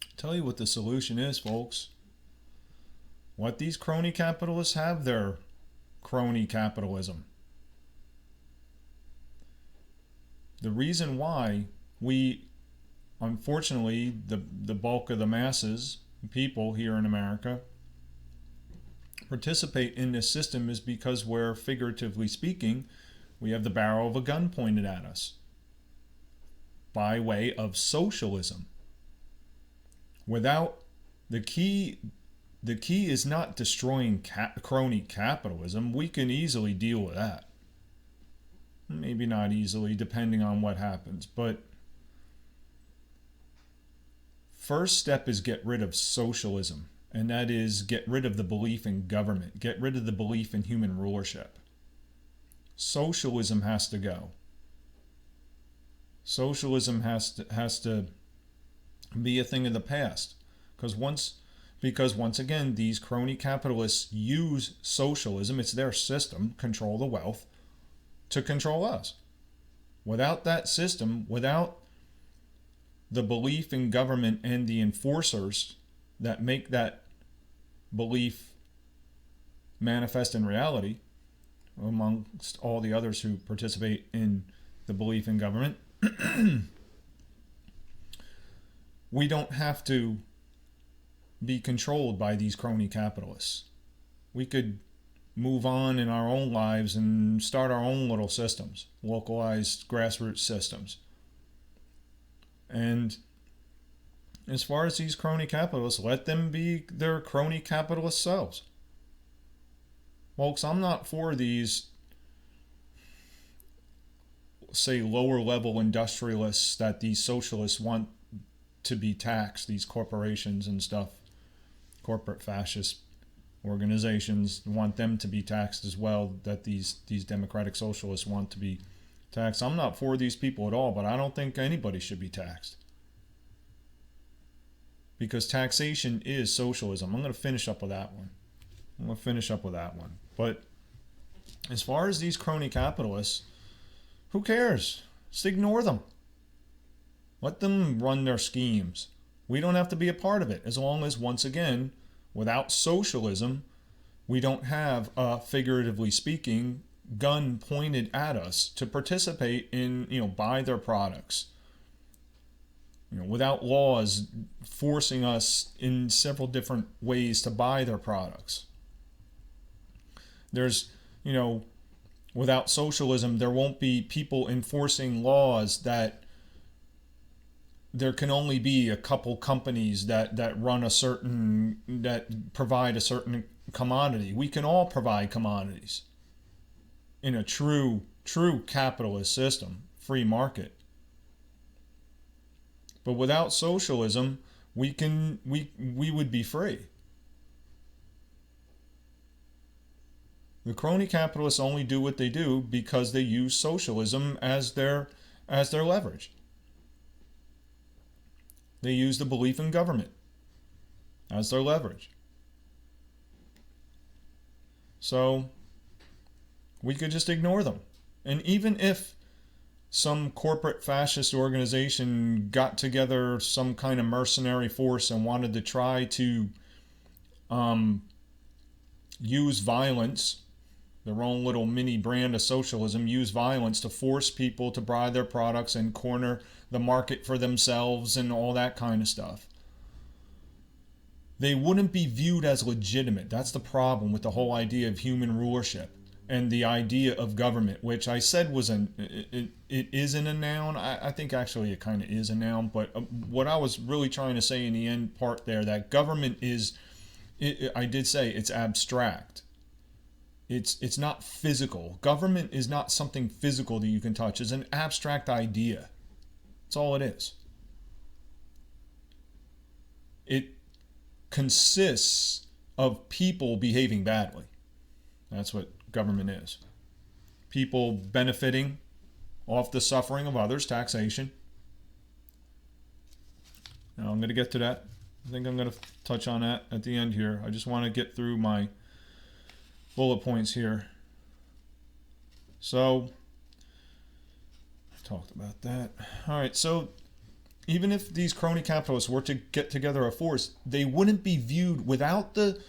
I'll tell you what the solution is, folks. What these crony capitalists have, their crony capitalism. The reason why we, unfortunately, the bulk of the masses, people here in America, participate in this system is because we're, figuratively speaking, we have the barrel of a gun pointed at us by way of socialism. Without the key is not destroying crony capitalism. We can easily deal with that. Maybe not easily, depending on what happens. But first step is get rid of socialism. And that is get rid of the belief in government. Get rid of the belief in human rulership. Socialism has to go. Socialism has to be a thing of the past. Because once again, these crony capitalists use socialism, it's their system, control the wealth, to control us. Without that system, without the belief in government and the enforcers that make that belief manifest in reality, amongst all the others who participate in the belief in government, we don't have to be controlled by these crony capitalists. We could move on in our own lives and start our own little systems, localized grassroots systems. And as far as these crony capitalists, let them be their crony capitalist selves. Folks, I'm not for these, say, lower level industrialists that these socialists want to be taxed, these corporations and stuff, corporate fascist organizations want them to be taxed as well, that these democratic socialists want to be taxed. I'm not for these people at all, but I don't think anybody should be taxed. Because taxation is socialism. I'm going to finish up with that one. But as far as these crony capitalists, who cares? Just ignore them. Let them run their schemes. We don't have to be a part of it, as long as, once again, without socialism, we don't have, figuratively speaking, gun pointed at us to participate in, buy their products. Without laws forcing us in several different ways to buy their products. There's, without socialism, there won't be people enforcing laws that there can only be a couple companies that provide a certain commodity. We can all provide commodities in a true capitalist system, free market. But without socialism, we would be free. The crony capitalists only do what they do because they use socialism as their leverage. They use the belief in government as their leverage. So we could just ignore them. And even if some corporate fascist organization got together some kind of mercenary force and wanted to try to use violence, their own little mini brand of socialism, use violence to force people to buy their products and corner the market for themselves and all that kind of stuff, they wouldn't be viewed as legitimate. That's the problem with the whole idea of human rulership. and the idea of government, which I said was it isn't a noun. I think actually it kind of is a noun, but what I was really trying to say in the end part there, that government is, I did say it's abstract. It's not physical. Government is not something physical that you can touch. It's an abstract idea. That's all it is. It consists of people behaving badly. That's what government is. People benefiting off the suffering of others, taxation. Now I'm going to get to that. I think I'm going to touch on that at the end here. I just want to get through my bullet points here. So, I talked about that. All right, so even if these crony capitalists were to get together a force, they wouldn't be viewed, without the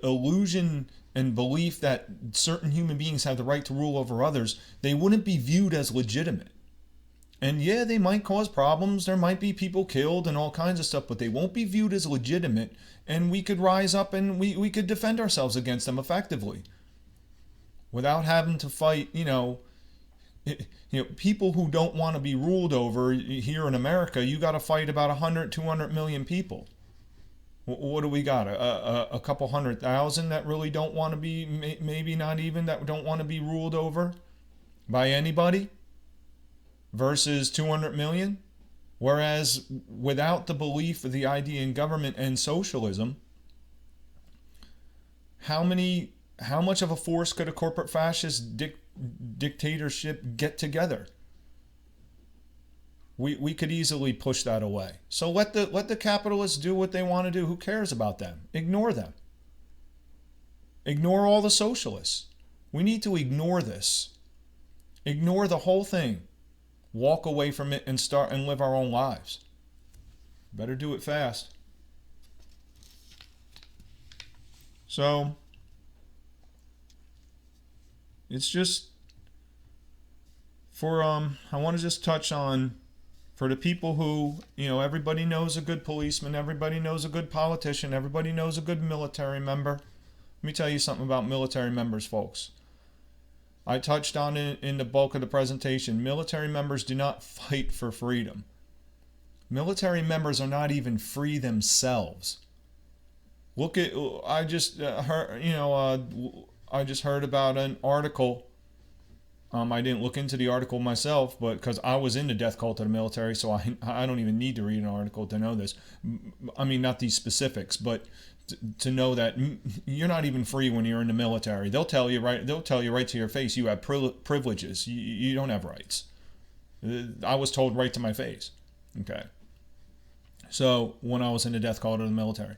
illusion and belief that certain human beings have the right to rule over others, they wouldn't be viewed as legitimate. And yeah, they might cause problems, there might be people killed and all kinds of stuff, but they won't be viewed as legitimate, and we could rise up and we could defend ourselves against them effectively without having to fight, people who don't want to be ruled over. Here in America, you got to fight about 100, 200 million people. What do we got? A couple 100,000 that really don't want to be, maybe not even, that don't want to be ruled over by anybody, versus 200 million? Whereas without the belief of the idea in government and socialism, how much of a force could a corporate fascist dictatorship get together? We could easily push that away. So let the capitalists do what they want to do. Who cares about them? Ignore them. Ignore all the socialists. We need to ignore this. Ignore the whole thing. Walk away from it and start and live our own lives. Better do it fast. So it's just for I want to just touch on, for the people who, everybody knows a good policeman, everybody knows a good politician, everybody knows a good military member. Let me tell you something about military members, folks. I touched on it in the bulk of the presentation. Military members do not fight for freedom. Military members are not even free themselves. Look at, I just heard about an article. I didn't look into the article myself, but because I was in the death cult of the military, so I don't even need to read an article to know this. I mean, not these specifics, but to know that you're not even free when you're in the military. They'll tell you right to your face, you have privileges. You don't have rights. I was told right to my face. Okay. So when I was in the death cult of the military.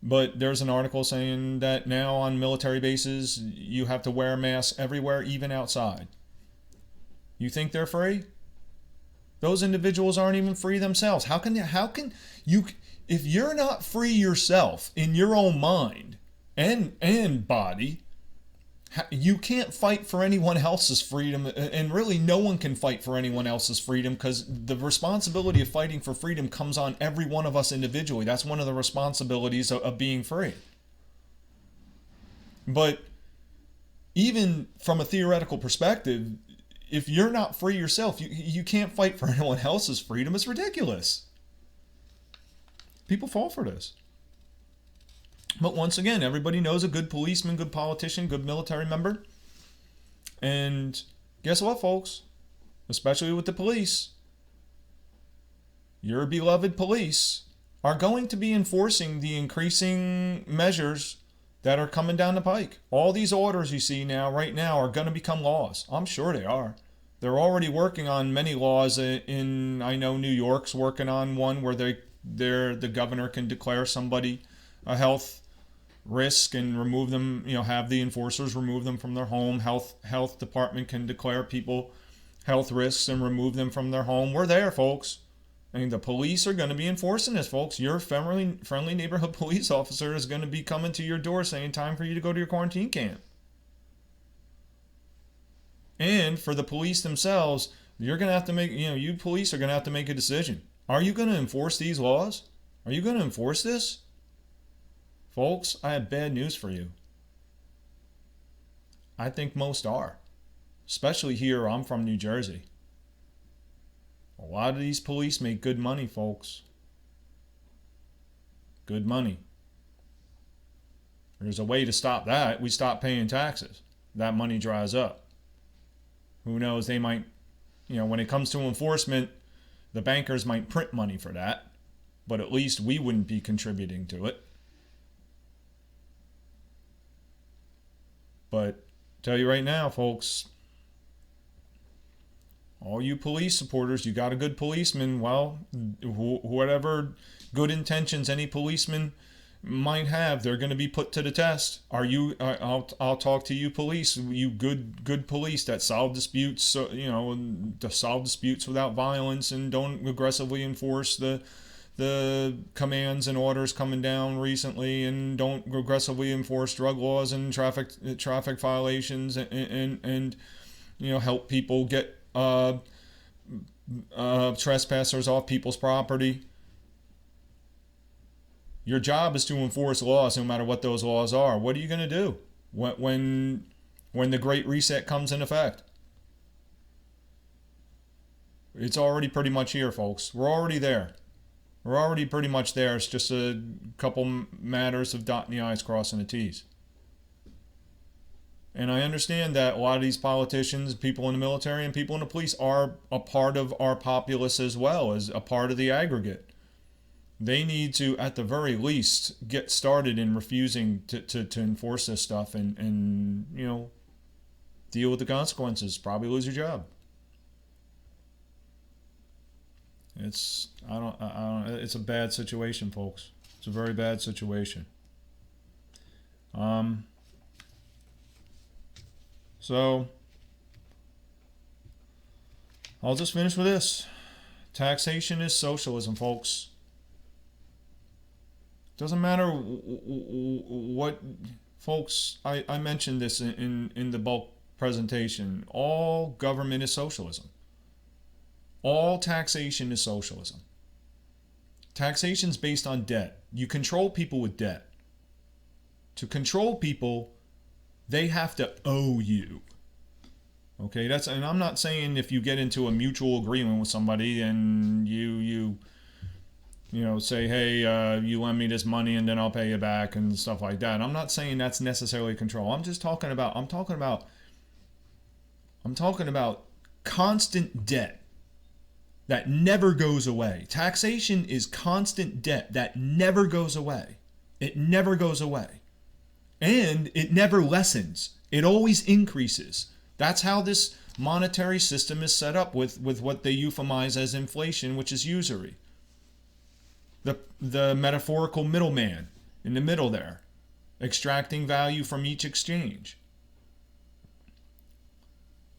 But there's an article saying that now on military bases, you have to wear a mask everywhere, even outside. You think they're free? Those individuals aren't even free themselves. How can you, if you're not free yourself in your own mind and body, you can't fight for anyone else's freedom, and really no one can fight for anyone else's freedom, because the responsibility of fighting for freedom comes on every one of us individually. That's one of the responsibilities of being free. But even from a theoretical perspective, if you're not free yourself, you can't fight for anyone else's freedom. It's ridiculous. People fall for this. But once again, everybody knows a good policeman, good politician, good military member. And guess what, folks? Especially with the police, your beloved police are going to be enforcing the increasing measures that are coming down the pike. All these orders you see right now, are going to become laws. I'm sure they are. They're already working on many laws I know New York's working on one where the governor can declare somebody a health risk and remove them, have the enforcers remove them from their home. Health department can declare people health risks and remove them from their home. We're there, folks. I mean, the police are going to be enforcing this, folks. Your friendly neighborhood police officer is going to be coming to your door saying, time for you to go to your quarantine camp. And for the police themselves, you're going to have to make, you police are going to have to make a decision. Are you going to enforce these laws? Are you going to enforce this? Folks, I have bad news for you. I think most are. Especially here, I'm from New Jersey. A lot of these police make good money, folks. Good money. There's a way to stop that. We stop paying taxes. That money dries up. Who knows? They might, when it comes to enforcement, the bankers might print money for that. But at least we wouldn't be contributing to it. But tell you right now, folks, all you police supporters, you got a good policeman. Well, whatever good intentions any policeman might have, they're going to be put to the test. Are you? I'll talk to you, police. You good police that solve disputes. So to solve disputes without violence and don't aggressively enforce the commands and orders coming down recently, and don't aggressively enforce drug laws and traffic violations, and help people get trespassers off people's property. Your job is to enforce laws no matter what those laws are. What are you going to do when the Great Reset comes in effect? It's already pretty much here, folks. We're already there. We're already pretty much there. It's just a couple matters of dotting the I's, crossing the T's. And I understand that a lot of these politicians, people in the military, and people in the police are a part of our populace as well, as a part of the aggregate. They need to, at the very least, get started in refusing to enforce this stuff and deal with the consequences. Probably lose your job. It's it's a bad situation, folks. It's a very bad situation. So I'll just finish with this. Taxation is socialism, folks. Doesn't matter what, folks. I mentioned this in the bulk presentation. All government is socialism. All taxation is socialism. Taxation is based on debt. You control people with debt. To control people, they have to owe you. Okay, and I'm not saying if you get into a mutual agreement with somebody and you say, hey, you lend me this money and then I'll pay you back and stuff like that. I'm not saying that's necessarily control. I'm talking about constant debt that never goes away. Taxation is constant debt that never goes away. It never goes away. And it never lessens. It always increases. That's how this monetary system is set up with what they euphemize as inflation, which is usury. The metaphorical middleman in the middle there, extracting value from each exchange.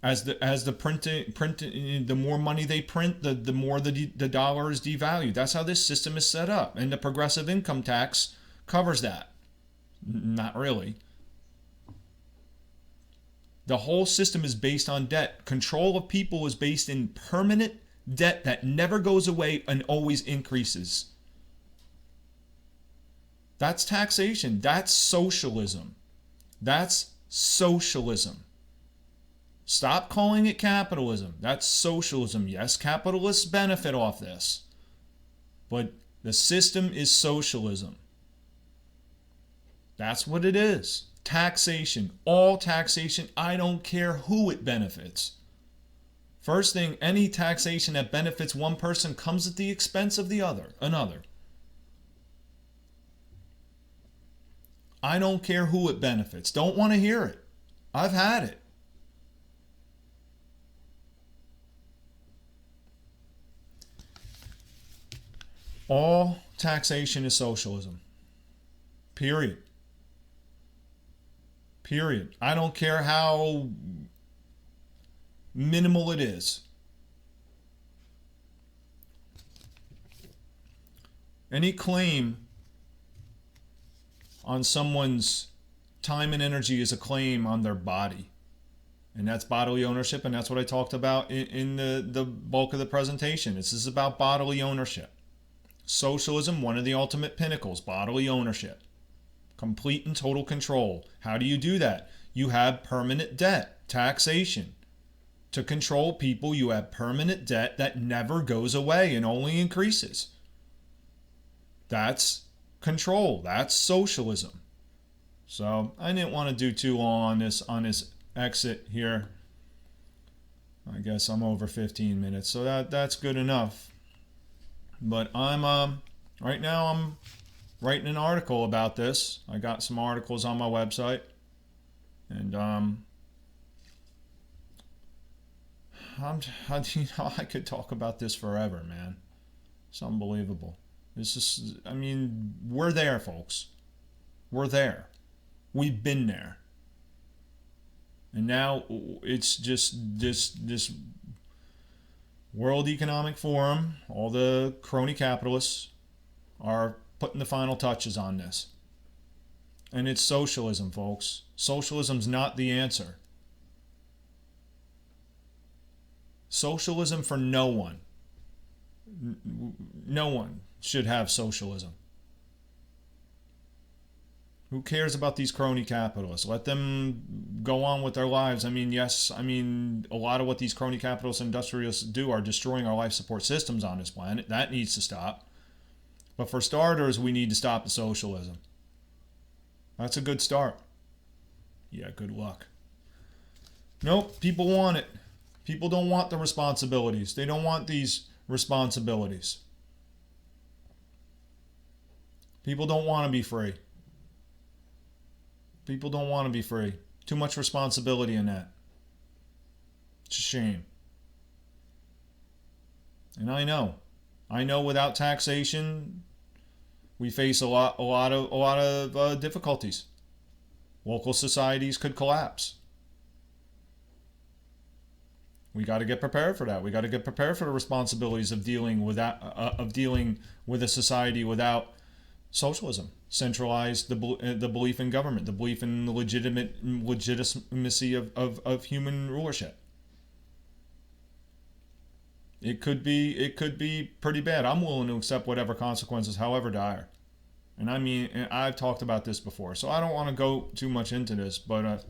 As the print, the more money they print, the more the dollar is devalued. That's how this system is set up, and the progressive income tax covers that. Not really. The whole system is based on debt. Control of people is based in permanent debt that never goes away and always increases. That's taxation. That's socialism. That's socialism. Stop calling it capitalism. That's socialism. Yes, capitalists benefit off this. But the system is socialism. That's what it is. Taxation. All taxation. I don't care who it benefits. First thing, any taxation that benefits one person comes at the expense of another. I don't care who it benefits. Don't want to hear it. I've had it. All taxation is socialism. Period. Period. I don't care how minimal it is. Any claim on someone's time and energy is a claim on their body. And that's bodily ownership, and that's what I talked about in the bulk of the presentation. This is about bodily ownership. Socialism, one of the ultimate pinnacles, bodily ownership. Complete and total control. How do you do that? You have permanent debt, taxation. To control people, you have permanent debt that never goes away and only increases. That's control. That's socialism. So I didn't want to do too long on this exit here. I guess I'm over 15 minutes, so that's good enough. But I'm right now I'm writing an article about this. I got some articles on my website, and I could talk about this forever, man. It's unbelievable. This is, I mean, we're there, folks. We're there. We've been there. And now it's just this World Economic Forum, all the crony capitalists are putting the final touches on this. And it's socialism, folks. Socialism's not the answer. Socialism for no one. No one should have socialism. Who cares about these crony capitalists? Let them go on with their lives. I mean, yes, I mean, a lot of what these crony capitalists and industrialists do are destroying our life support systems on this planet. That needs to stop. But for starters, we need to stop the socialism. That's a good start. Yeah, good luck. Nope, people want it. People don't want the responsibilities. They don't want these responsibilities. People don't want to be free. People don't want to be free. Too much responsibility in that. It's a shame. And I know without taxation, we face a lot of difficulties. Local societies could collapse. We got to get prepared for that. We got to get prepared for the responsibilities of dealing with that, of dealing with a society without socialism. Centralized the belief in government, the belief in the legitimacy of human rulership. It could be pretty bad. I'm willing to accept whatever consequences, however dire. And I mean, I've talked about this before, so I don't want to go too much into this. But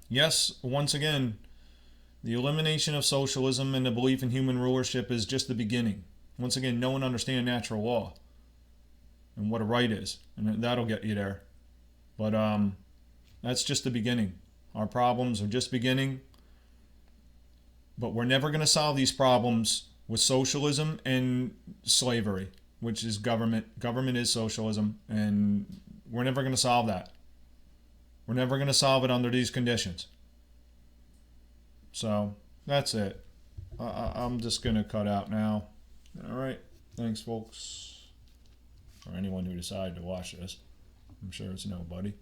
yes, once again, the elimination of socialism and the belief in human rulership is just the beginning. Once again, no one understands natural law and what a right is, and that'll get you there. But that's just the beginning. Our problems are just beginning. But we're never going to solve these problems with socialism and slavery, which is government. Government is socialism, and we're never going to solve that. We're never going to solve it under these conditions. So that's it. I'm just going to cut out now. All right. Thanks, folks. Or anyone who decided to watch this. I'm sure it's nobody.